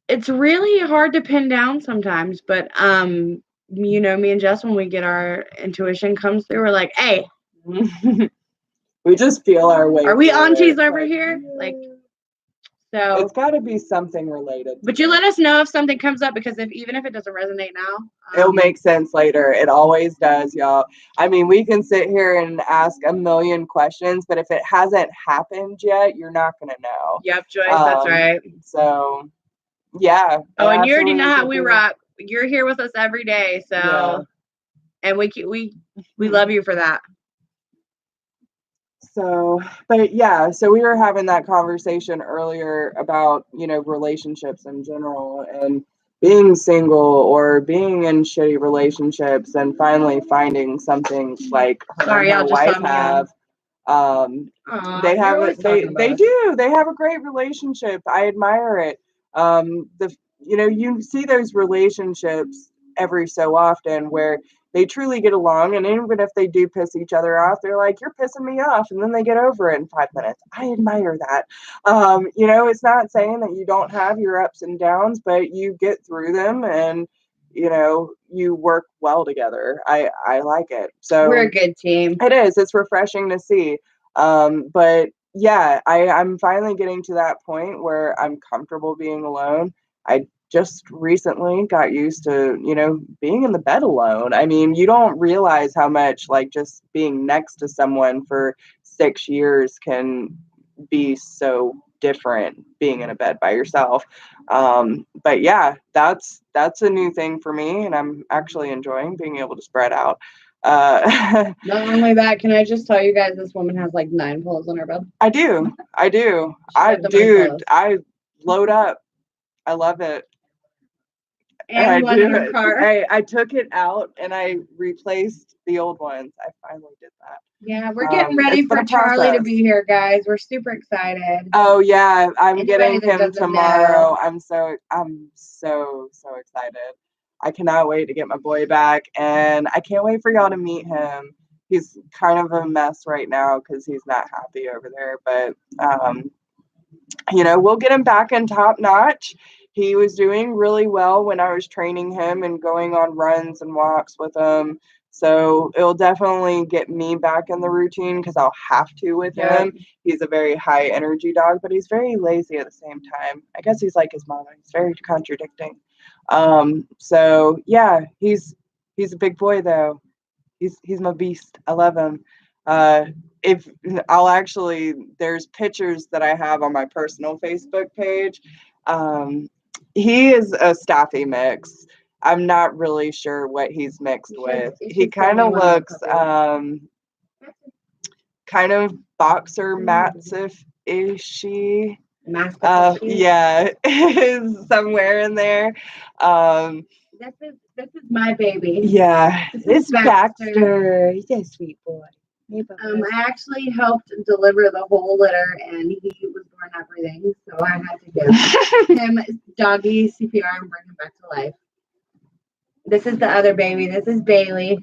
hard to pin down sometimes, but you know, me and Jess, when we get our intuition comes through, we're like, hey. We just feel our way. Are we aunties over here? Like, so it's got to be something related. But you let us know if something comes up, because even if it doesn't resonate now, it'll make sense later. It always does, y'all. I mean, we can sit here and ask a million questions, but if it hasn't happened yet, you're not gonna know. Yep, Joyce, that's right. So, yeah. Oh, and you already know how we rock. You're here with us every day, so yeah. And we love you for that. So, but yeah, so we were having that conversation earlier about, you know, relationships in general and being single or being in shitty relationships and finally finding something like her and her wife have. They have they have a great relationship. I admire it. You know, you see those relationships every so often where they truly get along, and even if they do piss each other off, they're like, "You're pissing me off," and then they get over it in 5 minutes. I admire that. You know, it's not saying that you don't have your ups and downs, but you get through them, and you know, you work well together. I like it. So we're a good team. It is. It's refreshing to see. But yeah, I'm finally getting to that point where I'm comfortable being alone. I just recently got used to, you know, being in the bed alone. I mean, you don't realize how much like just being next to someone for 6 years can be so different being in a bed by yourself. But yeah, that's a new thing for me, and I'm actually enjoying being able to spread out. Not only that, can I just tell you guys, this woman has like 9 pillows on her bed. I do. I load up. I love it. And one in her car. I took it out and I replaced the old ones. I finally did that. Yeah, we're getting ready for Charlie to be here, guys. We're super excited. Oh yeah, I'm getting him tomorrow. I'm so excited. I cannot wait to get my boy back, and I can't wait for y'all to meet him. He's kind of a mess right now because he's not happy over there, but you know, we'll get him back in top notch. he was doing really well when I was training him and going on runs and walks with him. So it'll definitely get me back in the routine because I'll have to with him. He's a very high energy dog, but he's very lazy at the same time. I guess he's like his mama. He's very contradicting. So yeah, he's a big boy though. He's my beast. I love him. If I'll actually, there's pictures that I have on my personal Facebook page. He is a Staffy mix. I'm not really sure what he's mixed with. He kind of looks kind of boxer mastiff-ishy. Yeah, is somewhere in there. This is my baby. Yeah, it's Baxter. He's a sweet boy. I actually helped deliver the whole litter, and he was born everything, so I had to give him doggy CPR and bring him back to life. This is the other baby. This is Bailey.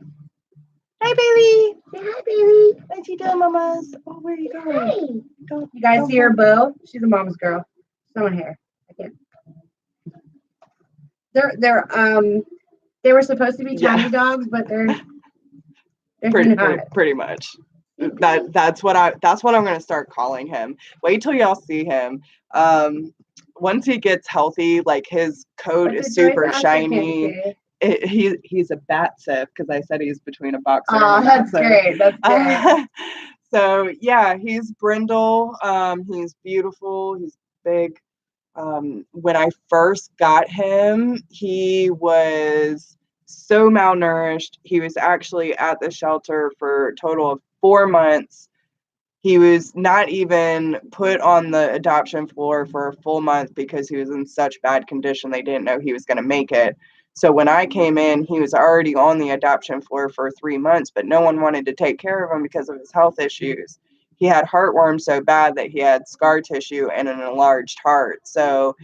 Hi, Bailey. Say hi, Bailey. What you doing, mamas? Oh, where are you going? Hi. You guys see her bow? She's a mom's girl. Someone here. I can't. They were supposed to be tiny dogs, but they're pretty much. That's what I'm gonna start calling him. Wait till y'all see him. Once he gets healthy, like his coat is super shiny. He's a Batsif because I said he's between a boxer and a that's great. That's great. So yeah, he's brindle. He's beautiful. He's big. When I first got him, he was so malnourished. He was actually at the shelter for a total of 4 months. He was not even put on the adoption floor for a full month because he was in such bad condition. They didn't know he was going to make it. So when I came in, he was already on the adoption floor for 3 months, but no one wanted to take care of him because of his health issues. He had heartworm so bad that he had scar tissue and an enlarged heart. So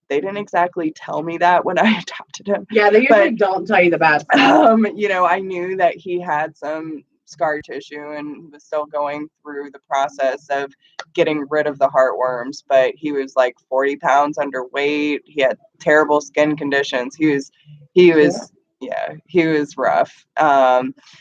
they didn't exactly tell me that when I adopted him. Yeah, they usually don't tell you the bad stuff. I knew that he had some scar tissue and was still going through the process of getting rid of the heartworms, but he was like 40 pounds underweight. He had terrible skin conditions. He was rough.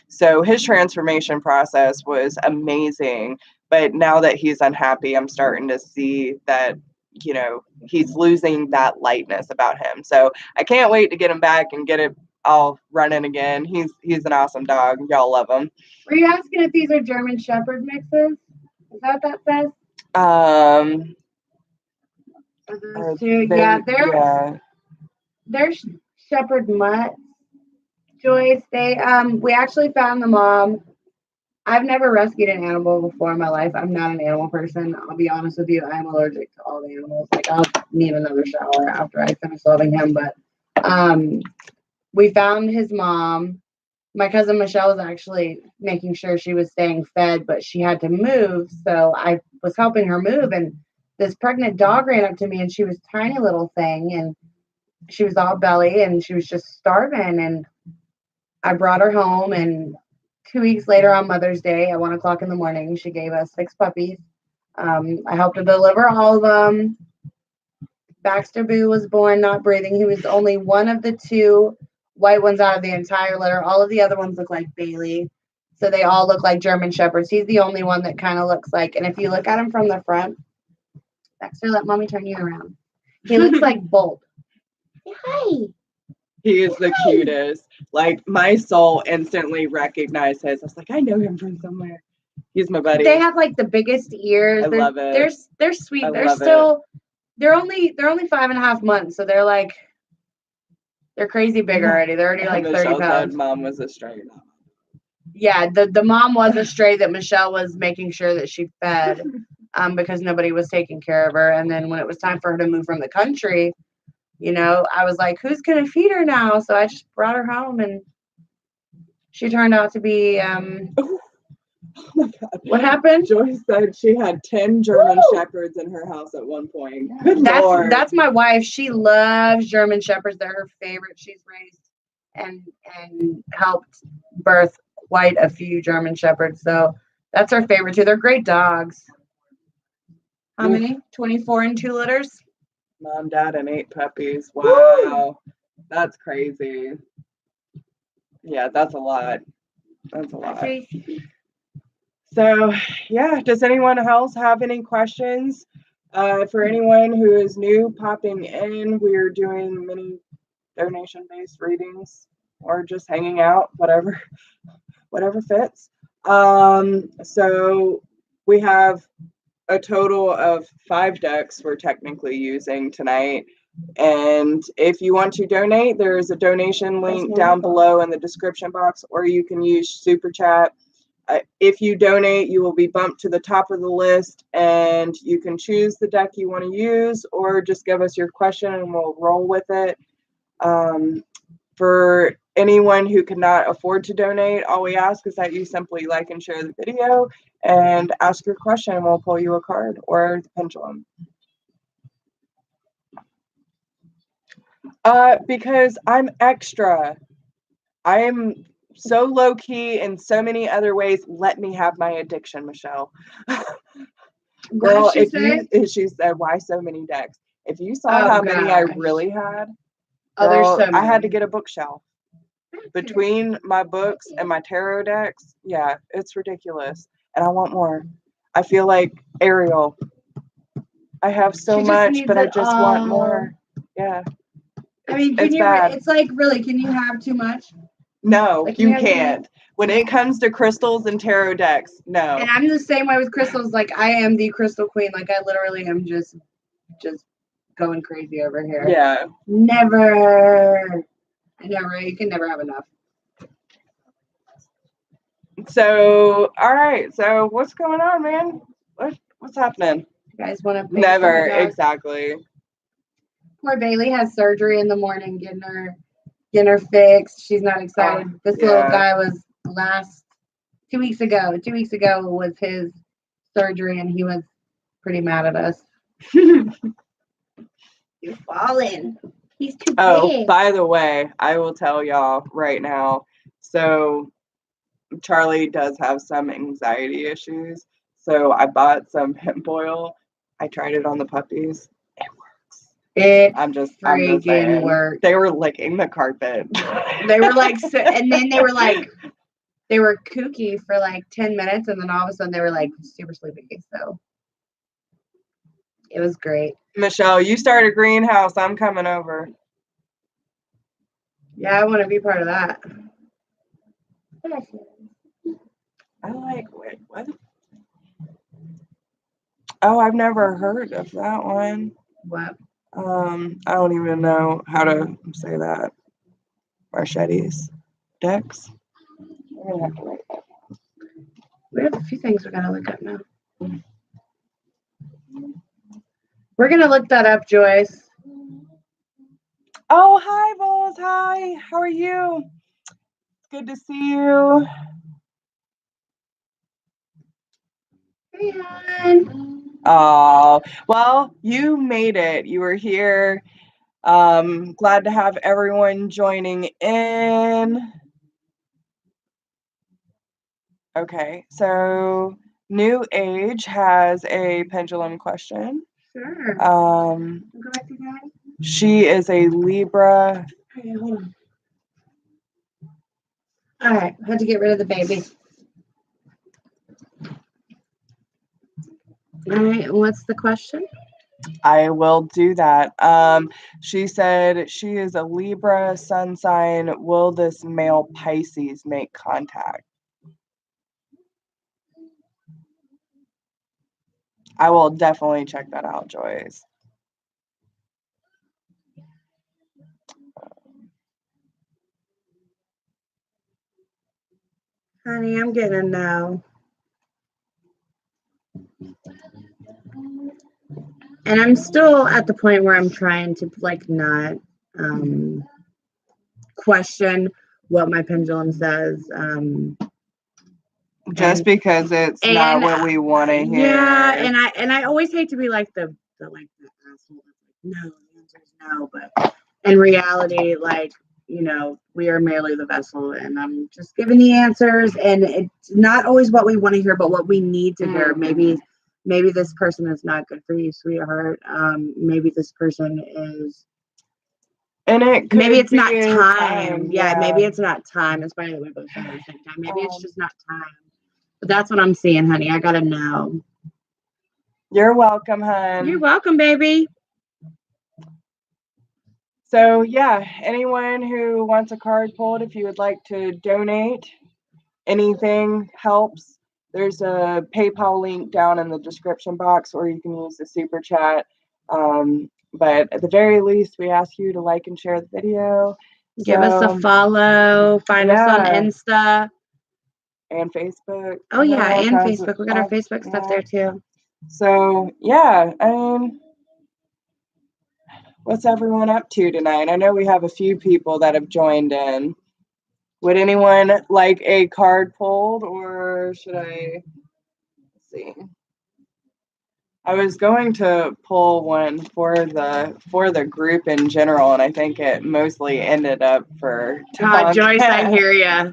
So his transformation process was amazing. But now that he's unhappy, I'm starting to see that, he's losing that lightness about him. So I can't wait to get him back and get it all running again. He's an awesome dog. Y'all love him. Were you asking if these are German Shepherd mixes? Is that what that says? They're Shepherd mutts. Joyce, we actually found the mom. I've never rescued an animal before in my life. I'm not an animal person. I'll be honest with you. I'm allergic to all the animals. Like, I'll need another shower after I finish loving him. But we found his mom. My cousin Michelle was actually making sure she was staying fed, but she had to move. So I was helping her move. And this pregnant dog ran up to me, and she was a tiny little thing. And she was all belly, and she was just starving. And I brought her home, and 2 weeks later on Mother's Day at 1:00 in the morning, she gave us 6 puppies. I helped her deliver all of them. Baxter Boo was born not breathing. He was only one of the 2 white ones out of the entire litter. All of the other ones look like Bailey. So they all look like German Shepherds. He's the only one that kind of looks like, and if you look at him from the front, Baxter, let mommy turn you around. He looks like Bolt. Hi. He is the cutest. Like, my soul instantly recognized his. I was like, I know him from somewhere. He's my buddy. They have like the biggest ears. I love it. They're sweet. They're only 5.5 months, so they're crazy big already. They're already like 30 pounds. Said mom was a stray. Yeah, the mom was a stray that Michelle was making sure that she fed, because nobody was taking care of her. And then when it was time for her to move from the country, I was like, who's going to feed her now? So I just brought her home, and she turned out to be, oh my God. What happened? Joyce said she had 10 German Shepherds in her house at one point. Good Lord. That's my wife. She loves German Shepherds. They're her favorite. She's raised and helped birth quite a few German Shepherds. So that's her favorite too. They're great dogs. How many? 24 in 2 litters? Mom, dad, and 8 puppies. Wow. That's crazy. Yeah, that's a lot. That's a lot. So, yeah, does anyone else have any questions? For anyone who is new popping in, we're doing mini donation-based readings or just hanging out, whatever fits. So we have a total of 5 decks we're technically using tonight. And if you want to donate, there is a donation link down below in the description box, or you can use Super Chat. If you donate, you will be bumped to the top of the list, and you can choose the deck you want to use, or just give us your question and we'll roll with it. For anyone who cannot afford to donate, all we ask is that you simply like and share the video and ask your question, and we'll pull you a card or the pendulum. Because I'm extra. I am so low key in so many other ways. Let me have my addiction, Michelle. Girl, she said, why so many decks? If you saw how many I really had, girl, I had to get a bookshelf. Between my books and my tarot decks, yeah, it's ridiculous. And I want more. I feel like Ariel. I have so much, but I just want more. Yeah. I mean, it's like, really, can you have too much? No, like, you can't. When it comes to crystals and tarot decks, no. And I'm the same way with crystals. Like, I am the crystal queen. Like, I literally am just going crazy over here. Yeah. Never. I know, right? You can never have enough. So, all right. So, what's going on, man? What's happening? You guys want to? Never, exactly. Poor Bailey has surgery in the morning, getting her fixed. She's not excited. This little guy was 2 weeks ago. 2 weeks ago was his surgery, and he was pretty mad at us. You're falling. He's too big. Oh, by the way, I will tell y'all right now. So Charlie does have some anxiety issues. So I bought some hemp oil. I tried it on the puppies. I'm just saying. Worked. They were licking the carpet. They were like, and then they were kooky for like 10 minutes, and then all of a sudden they were like super sleepy. So it was great. Michelle, you start a greenhouse. I'm coming over. Yeah, I want to be part of that. I like, wait, what? Oh, I've never heard of that one. What? I don't even know how to say that. Marchetti's decks. We're gonna have to write that. We have a few things we gotta look up now. We're gonna look that up, Joyce. Oh, hi, Vols. Hi. How are you? It's good to see you. Hey, hon. Oh, well, you made it. You were here. Glad to have everyone joining in. Okay, so New Age has a pendulum question. Sure. Go back to that. She is a Libra. Okay, hold on. All right, I had to get rid of the baby. All right, what's the question? I will do that. She said she is a Libra sun sign. Will this male Pisces make contact? I will definitely check that out, Joyce. Honey, I'm getting a no. And I'm still at the point where I'm trying to like not question what my pendulum says. Just because it's not what we want to hear. Yeah, and I always hate to be like the asshole that's like, no, the answer is no. But in reality, like, you know, we are merely the vessel, and I'm just giving the answers, and it's not always what we want to hear, but what we need to hear. Maybe maybe this person is not good for you, sweetheart. Maybe this person is, and it could maybe it's be not a time. Yeah, maybe it's not time. It's funny that we both said at the same time. Maybe it's just not time. But that's what I'm seeing, honey. I gotta know. You're welcome, hon. You're welcome, baby. So yeah, anyone who wants a card pulled, if you would like to donate, anything helps. There's a PayPal link down in the description box, or you can use the super chat. But at the very least, we ask you to like and share the video. Give us a follow. Find us on Insta. And Facebook. Oh, yeah, and Facebook. We got our Facebook stuff there, too. So, yeah, what's everyone up to tonight? I know we have a few people that have joined in. Would anyone like a card pulled, or should I? Let's see. I was going to pull one for the group in general, and I think it mostly ended up for Joyce, I hear ya.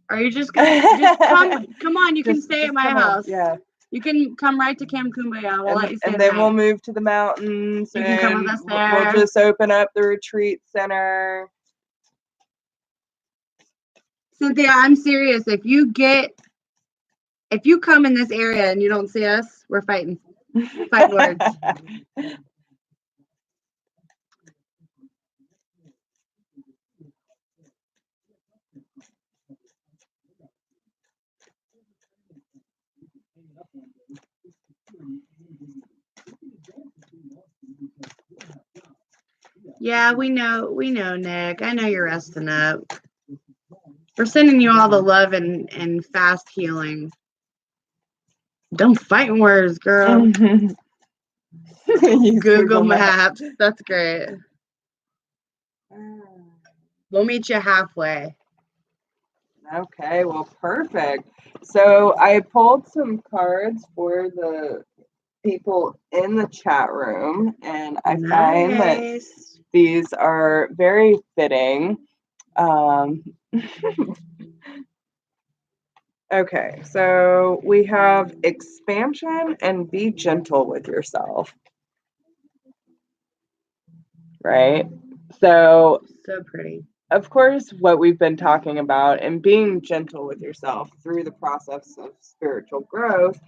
Are you just gonna come on? You can stay at my house. Yeah. You can come right to Camp Kumbaya. We'll let you stay. And then we'll move to the mountains. You can come with us there. We'll just open up the retreat center. Cynthia, I'm serious. If you come in this area and you don't see us, we're fighting. Fight words. Yeah, we know, Nick. I know you're resting up. We're sending you all the love and fast healing. Don't fight words, girl. Google Maps. That's great. We'll meet you halfway. Okay, well, perfect. So I pulled some cards for the people in the chat room, and I find that these are very fitting. Okay, so we have expansion and be gentle with yourself. Right? So pretty. Of course, what we've been talking about and being gentle with yourself through the process of spiritual growth.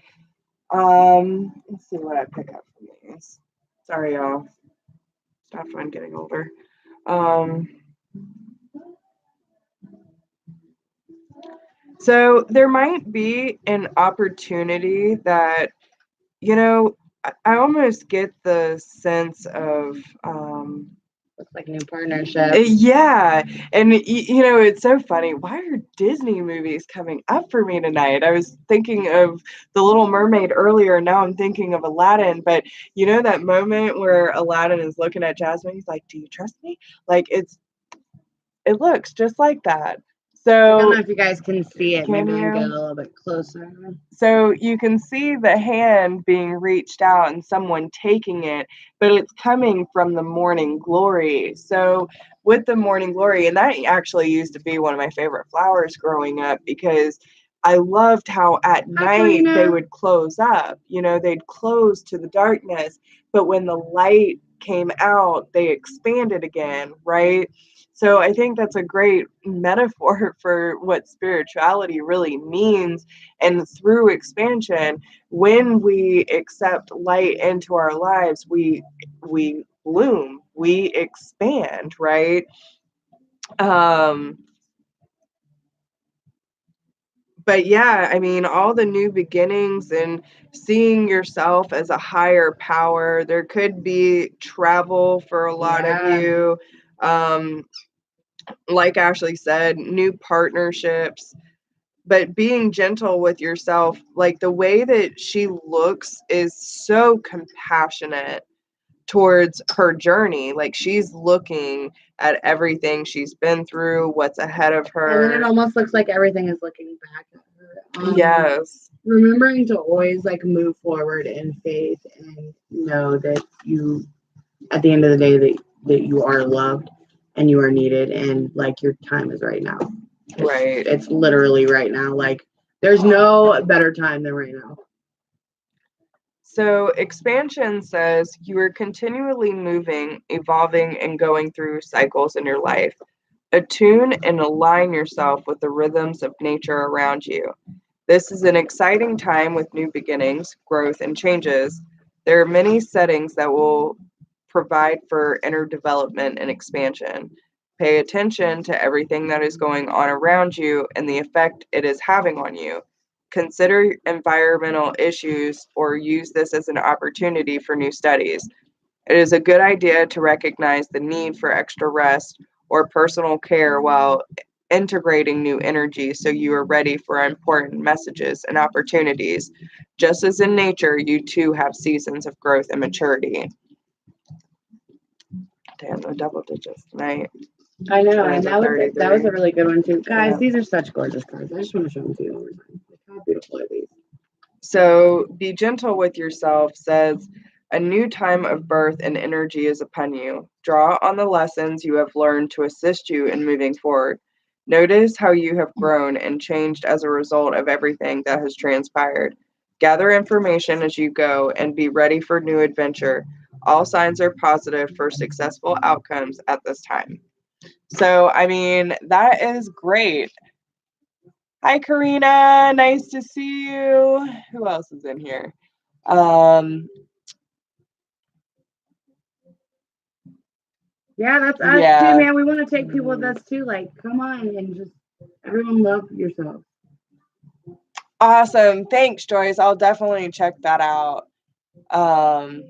Let's see what I pick up from these. Sorry, y'all. Stop I'm getting older. So there might be an opportunity that, I almost get the sense of looks like new partnership. Yeah, and it's so funny. Why are Disney movies coming up for me tonight? I was thinking of The Little Mermaid earlier. Now I'm thinking of Aladdin. But that moment where Aladdin is looking at Jasmine, he's like, "Do you trust me?" Like it looks just like that. So I don't know if you guys can see it. Maybe we can get a little bit closer. So you can see the hand being reached out and someone taking it, but it's coming from the morning glory. So with the morning glory, and that actually used to be one of my favorite flowers growing up, because I loved how at night they would close up. They'd close to the darkness, but when the light came out, they expanded again, right? So I think that's a great metaphor for what spirituality really means. And through expansion, when we accept light into our lives, we bloom, we expand, right? But yeah, I mean, all the new beginnings and seeing yourself as a higher power. There could be travel for a lot of you. Like Ashley said, new partnerships, but being gentle with yourself. Like the way that she looks is so compassionate towards her journey. Like she's looking at everything she's been through, what's ahead of her. And then it almost looks like everything is looking back at her. Yes. Remembering to always move forward in faith and know that you, at the end of the day, that you are loved and you are needed, and your time is right now. It's literally right now. There's no better time than right now. So expansion says you are continually moving, evolving, and going through cycles in your life. Attune and align yourself with the rhythms of nature around you. This is an exciting time with new beginnings, growth, and changes. There are many settings that will provide for inner development and expansion. Pay attention to everything that is going on around you and the effect it is having on you. Consider environmental issues or use this as an opportunity for new studies. It is a good idea to recognize the need for extra rest or personal care while integrating new energy so you are ready for important messages and opportunities. Just as in nature, you too have seasons of growth and maturity. Damn, no double digits tonight. I know, and that was a really good one too. Guys, these are such gorgeous cards. I just want to show them to you all the time. How beautiful are these? So, be gentle with yourself says, a new time of birth and energy is upon you. Draw on the lessons you have learned to assist you in moving forward. Notice how you have grown and changed as a result of everything that has transpired. Gather information as you go and be ready for new adventure. All signs are positive for successful outcomes at this time. So, I mean, that is great. Hi, Karina. Nice to see you. Who else is in here? Yeah, that's us too, man. We want to take people with us too. Like, come on and just everyone love yourself. Awesome. Thanks, Joyce. I'll definitely check that out. Joyce,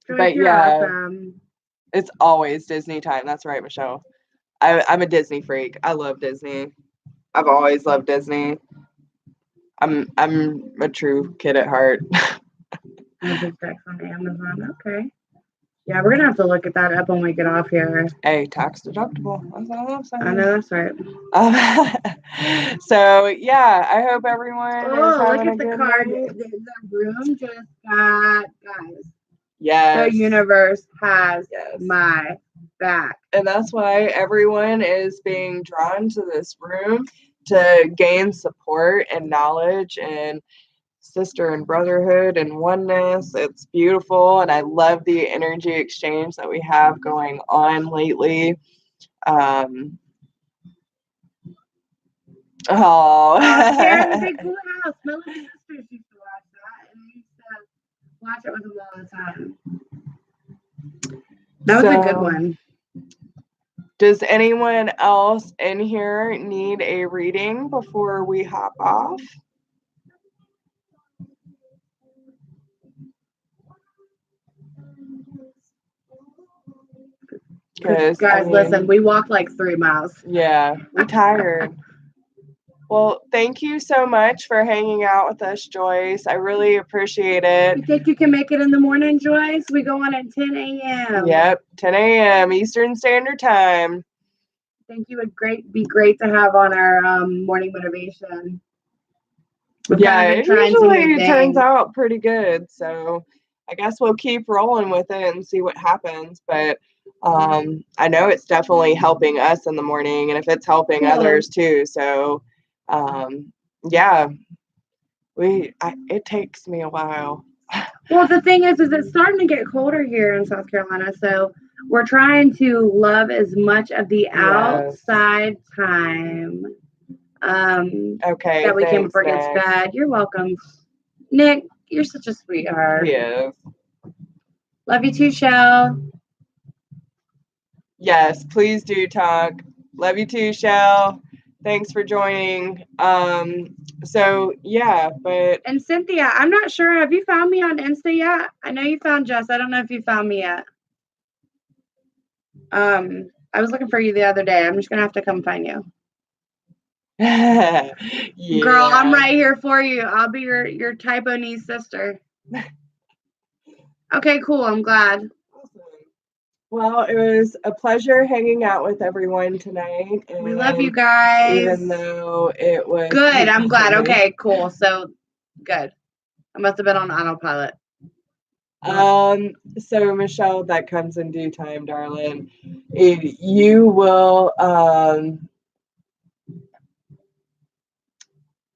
but yeah, awesome. It's always Disney time. That's right, Michelle. I'm a Disney freak. I love Disney. I've always loved Disney. I'm a true kid at heart. On Amazon. Okay. Yeah, we're gonna have to look at that up when we get off here. Hey, tax deductible. That's all I'm saying. I know, that's right. So yeah, I hope everyone is having a good card. night. The room just got, guys. Yes. The universe has my back. And that's why everyone is being drawn to this room to gain support and knowledge and sister and brotherhood and oneness. It's beautiful, and I love the energy exchange that we have going on lately. Karen, the Big Blue House. My little sisters used to watch that, and I used to watch it with them all the time. That was a good one. Does anyone else in here need a reading before we hop off? Guys, listen, we walked like 3 miles. Yeah, we're tired. Well, thank you so much for hanging out with us, Joyce. I really appreciate it. You think you can make it in the morning, Joyce? We go on at 10 a.m. Yep, 10 a.m. Eastern Standard Time. I think you would be great to have on our morning motivation. It usually turns out pretty good. So I guess we'll keep rolling with it and see what happens. But I know it's definitely helping us in the morning, and if it's helping others too. So it takes me a while. Well, the thing is it's starting to get colder here in South Carolina. So we're trying to love as much of the outside time that we can before it gets bad. You're welcome. Nick, you're such a sweetheart. He is. Love you too, Shell. Yes, please do talk. Love you too, Shell. Thanks for joining. And Cynthia, I'm not sure. Have you found me on Insta yet? I know you found Jess. I don't know if you found me yet. I was looking for you the other day. I'm just gonna have to come find you. Yeah. Girl, I'm right here for you. I'll be your typo niece sister. Okay, cool. I'm glad. Well, it was a pleasure hanging out with everyone tonight. And we love you guys. Even though it was good. I'm glad. Okay, cool. So good. I must have been on autopilot. So Michelle, that comes in due time, darling. You will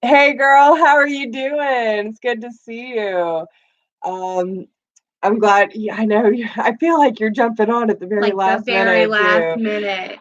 Hey girl, how are you doing? It's good to see you. I'm glad. Yeah, I know. I feel like you're jumping on at the very last minute.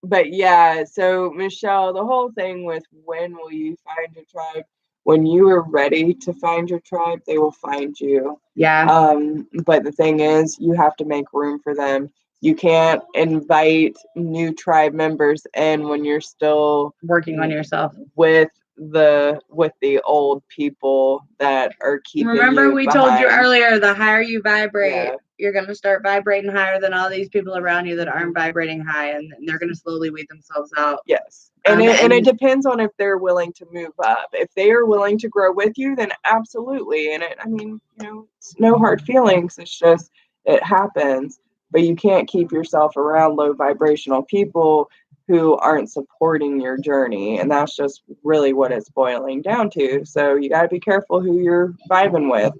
But yeah, so Michelle, the whole thing with when will you find your tribe? When you are ready to find your tribe, they will find you. Yeah. But the thing is, you have to make room for them. You can't invite new tribe members in when you're still working on yourself with the old people that are keeping Remember you we behind. told you earlier, the higher you vibrate, Yeah. you're going to start vibrating higher than all these people around you that aren't vibrating high, and they're going to slowly weed themselves out. Yes. And it depends on if they're willing to move up. If they are willing to grow with you, then absolutely. And it's no hard feelings. It's just, it happens. But you can't keep yourself around low vibrational people who aren't supporting your journey. And that's just really what it's boiling down to. So you got to be careful who you're vibing with.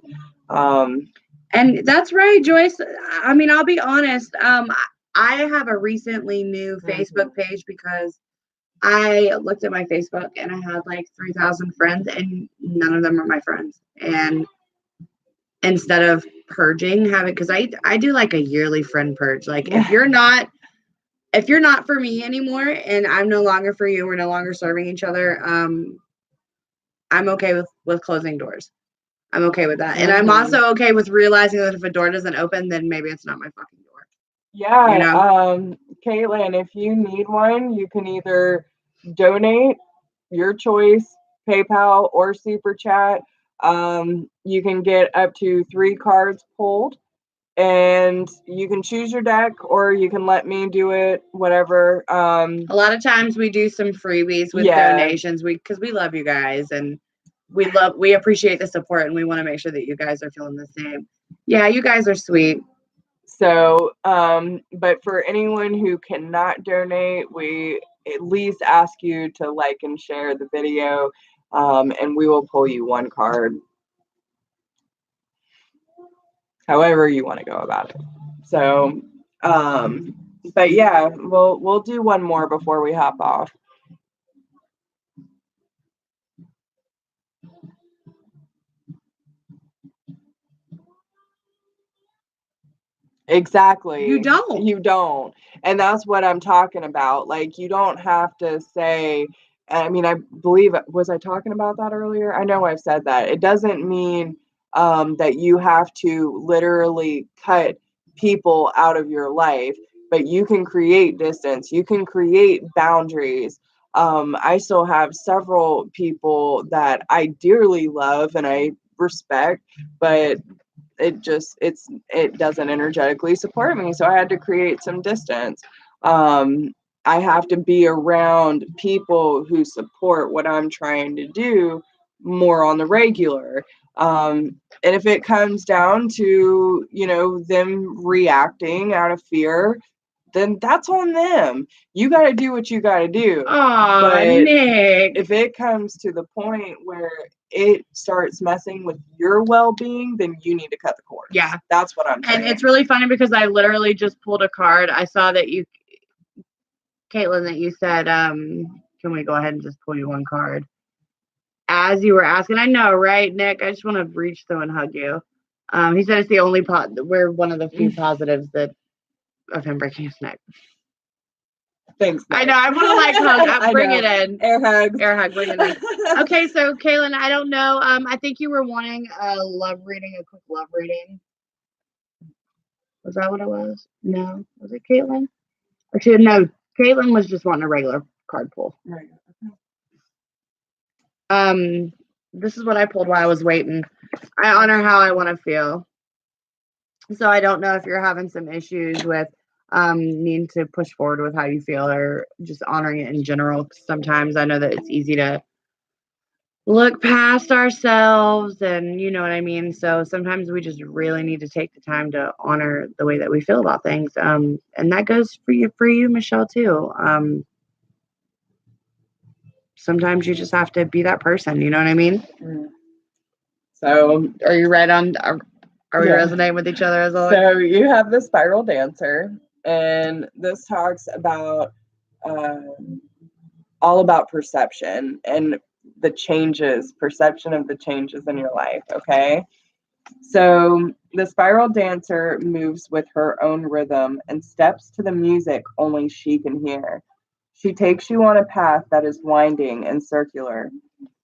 And that's right, Joyce. I mean, I'll be honest. I have a recently new Facebook page because I looked at my Facebook and I had like 3,000 friends and none of them are my friends. And instead of purging, because I do like a yearly friend purge. Like if you're not for me anymore and I'm no longer for you, we're no longer serving each other, I'm okay with closing doors. I'm okay with that. And I'm also okay with realizing that if a door doesn't open, then maybe it's not my fucking door. Yeah. Caitlin, if you need one, you can either donate, your choice, PayPal or Super Chat. You can get up to 3 cards pulled. And you can choose your deck or you can let me do it, whatever. A lot of times we do some freebies with donations because we love you guys and we appreciate the support and we want to make sure that you guys are feeling the same. Yeah, you guys are sweet. So, but for anyone who cannot donate, we at least ask you to like and share the video, and we will pull you 1 card. However you want to go about it. So, but yeah, we'll do one more before we hop off. Exactly. You don't. And that's what I'm talking about. Like, you don't have to say, I mean, I believe, was I talking about that earlier? I know I've said that. It doesn't mean that you have to literally cut people out of your life, but you can create distance. You can create boundaries. I still have several people that I dearly love and I respect, but it doesn't energetically support me, so I had to create some distance. I have to be around people who support what I'm trying to do more on the regular. And if it comes down to them reacting out of fear, then that's on them. You got to do what you got to do. But Nick, if it comes to the point where it starts messing with your well-being, then you need to cut the cord. Yeah, that's what I'm saying. And it's really funny because I literally just pulled a card. I saw that Caitlin, that you said, can we go ahead and just pull you 1 card? As you were asking, I know, right, Nick? I just want to reach through and hug you. He said it's the only we're one of the few positives of him breaking his neck. Thanks, Nick. I know. I want to hug. Bring it in. Air hug. Bring it in. Okay, so Caitlin, I don't know. I think you were wanting a quick love reading. Was that what it was? No. Was it Caitlin? No, Caitlin was just wanting a regular card pull. Right. This is what I pulled while I was waiting. I honor how I want to feel. So I don't know if you're having some issues with needing to push forward with how you feel or just honoring it in general. Sometimes I know that it's easy to look past ourselves and you know what I mean. So sometimes we just really need to take the time to honor the way that we feel about things. And that goes for you, Michelle, too. Sometimes you just have to be that person. You know what I mean? So are you right on? Are we resonating with each other as always? So you have the spiral dancer, and this talks about all about perception and the changes, perception of the changes in your life, okay? So the spiral dancer moves with her own rhythm and steps to the music only she can hear. She takes you on a path that is winding and circular.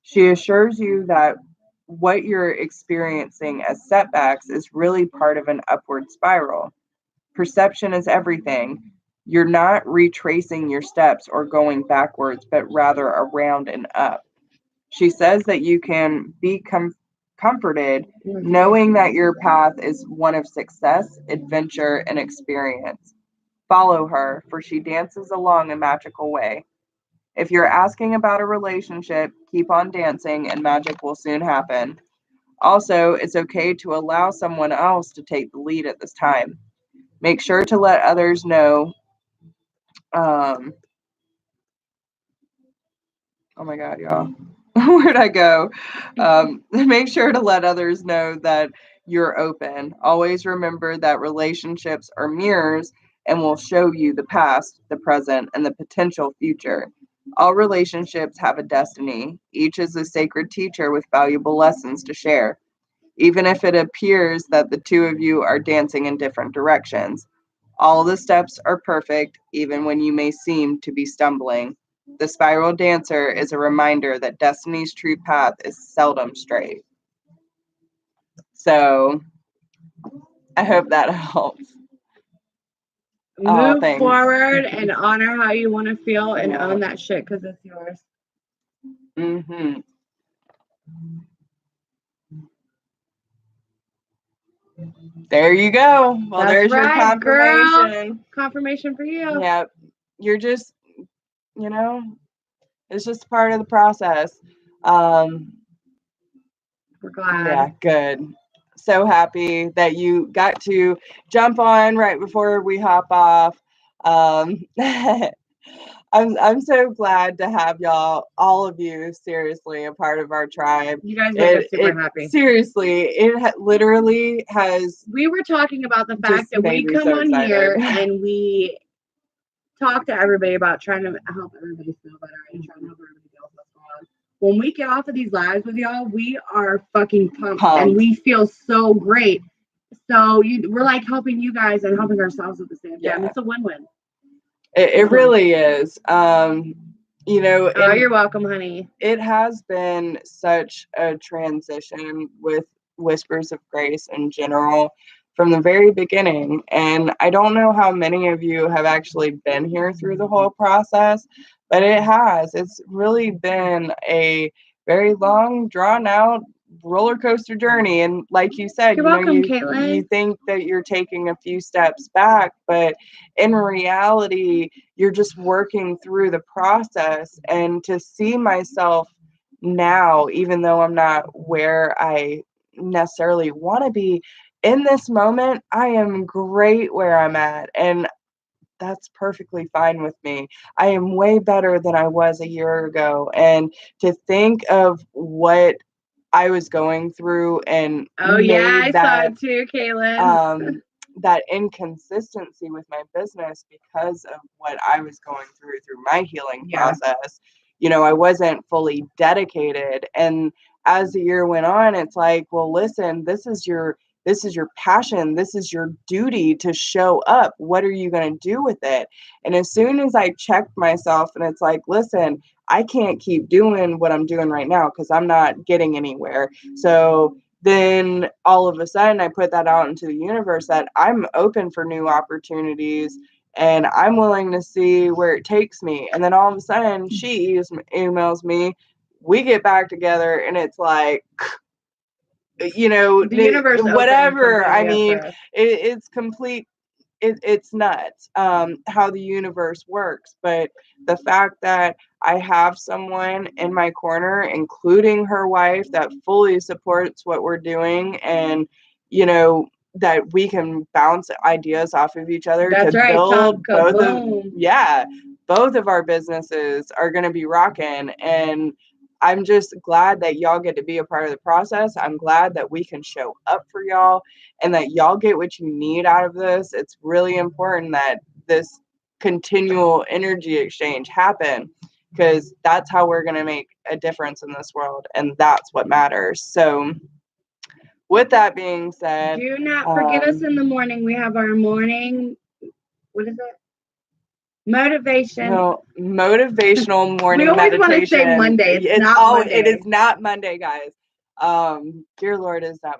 She assures you that what you're experiencing as setbacks is really part of an upward spiral. Perception is everything. You're not retracing your steps or going backwards, but rather around and up. She says that you can be comforted knowing that your path is one of success, adventure, and experience. Follow her, for she dances along a magical way. If you're asking about a relationship, keep on dancing and magic will soon happen. Also, it's okay to allow someone else to take the lead at this time. Make sure to let others know. Oh my God, y'all. Where'd I go? Make sure to let others know that you're open. Always remember that relationships are mirrors and will show you the past, the present, and the potential future. All relationships have a destiny. Each is a sacred teacher with valuable lessons to share, even if it appears that the two of you are dancing in different directions. All the steps are perfect, even when you may seem to be stumbling. The spiral dancer is a reminder that destiny's true path is seldom straight. So, I hope that helps. Move forward and honor how you want to feel and own that shit because it's yours. Mm-hmm. There you go. Well, That's there's right, your confirmation. Girl. Confirmation for you. Yeah. You're just, it's just part of the process. We're glad. Yeah, good. So happy that you got to jump on right before we hop off. I'm so glad to have y'all, all of you, seriously, a part of our tribe. You guys make us super happy. Seriously, it literally has. We were talking about the fact that we come on here and we talk to everybody about trying to help everybody feel better and trying to help everybody else what's going on. When we get off of these lives with y'all, we are fucking pumped. And we feel so great. So we're like helping you guys and helping ourselves at the same time. It's a win-win. It really is. Oh, you're welcome, honey. It has been such a transition with Whispers of Grace in general from the very beginning. And I don't know how many of you have actually been here through the whole process, but it has. It's really been a very long, drawn out roller coaster journey. And like you said, you're welcome, Caitlin. You think that you're taking a few steps back, but in reality, you're just working through the process. And to see myself now, even though I'm not where I necessarily want to be in this moment, I am great where I'm at. And that's perfectly fine with me. I am way better than I was a year ago. And to think of what I was going through and I saw it too, Kaylin. That inconsistency with my business because of what I was going through my healing process. I wasn't fully dedicated. And as the year went on, it's like, well, listen, this is your passion. This is your duty to show up. What are you going to do with it? And as soon as I checked myself and it's like, listen, I can't keep doing what I'm doing right now because I'm not getting anywhere. So then all of a sudden I put that out into the universe that I'm open for new opportunities and I'm willing to see where it takes me. And then all of a sudden she emails me, we get back together and it's like, the universe, whatever. I mean, it's complete. It's nuts how the universe works. But the fact that I have someone in my corner, including her wife, that fully supports what we're doing, and that we can bounce ideas off of each other to build both of our businesses are going to be rocking. And I'm just glad that y'all get to be a part of the process. I'm glad that we can show up for y'all and that y'all get what you need out of this. It's really important that this continual energy exchange happen. because that's how we're going to make a difference in this world. And that's what matters. So with that being said, do not forget us in the morning. We have our morning, what is it? Motivation. No, motivational morning we always meditation. Want to say Monday. It's not Monday. It is not Monday, guys. Dear Lord, is that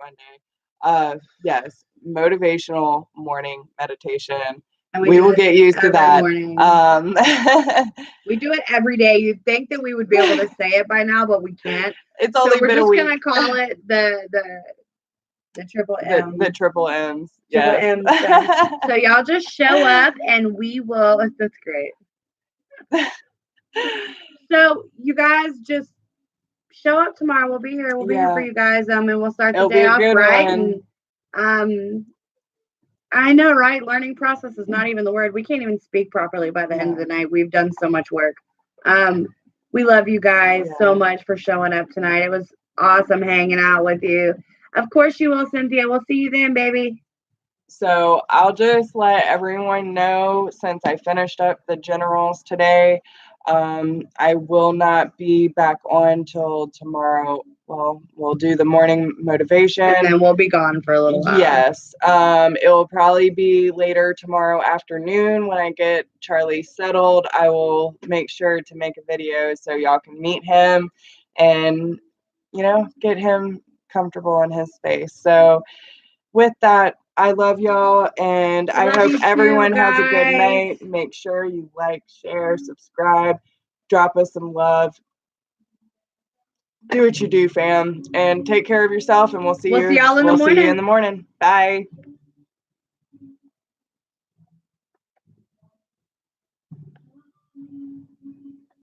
Monday? Yes, motivational morning meditation. And we will get used to that. We do it every day. You'd think that we would be able to say it by now, but we can't. It's only been a week. We're just gonna call it the triple M. The triple M's. Triple M's. So y'all just show up and we will. That's great. So you guys just show up tomorrow. We'll be here. We'll be here for you guys. And we'll start the day off right. And I know, right? Learning process is not even the word. We can't even speak properly by the end of the night. We've done so much work. We love you guys so much for showing up tonight. It was awesome hanging out with you. Of course you will, Cynthia. We'll see you then, baby. So I'll just let everyone know, since I finished up the generals today, I will not be back on till tomorrow. Well, we'll do the morning motivation. And then we'll be gone for a little while. Yes. It will probably be later tomorrow afternoon when I get Charlie settled. I will make sure to make a video so y'all can meet him and, get him comfortable in his space. So with that, I love y'all, and I hope everyone has a good night. Make sure you like, share, subscribe, drop us some love. Do what you do, fam, and take care of yourself, and we'll see you in the morning. Bye.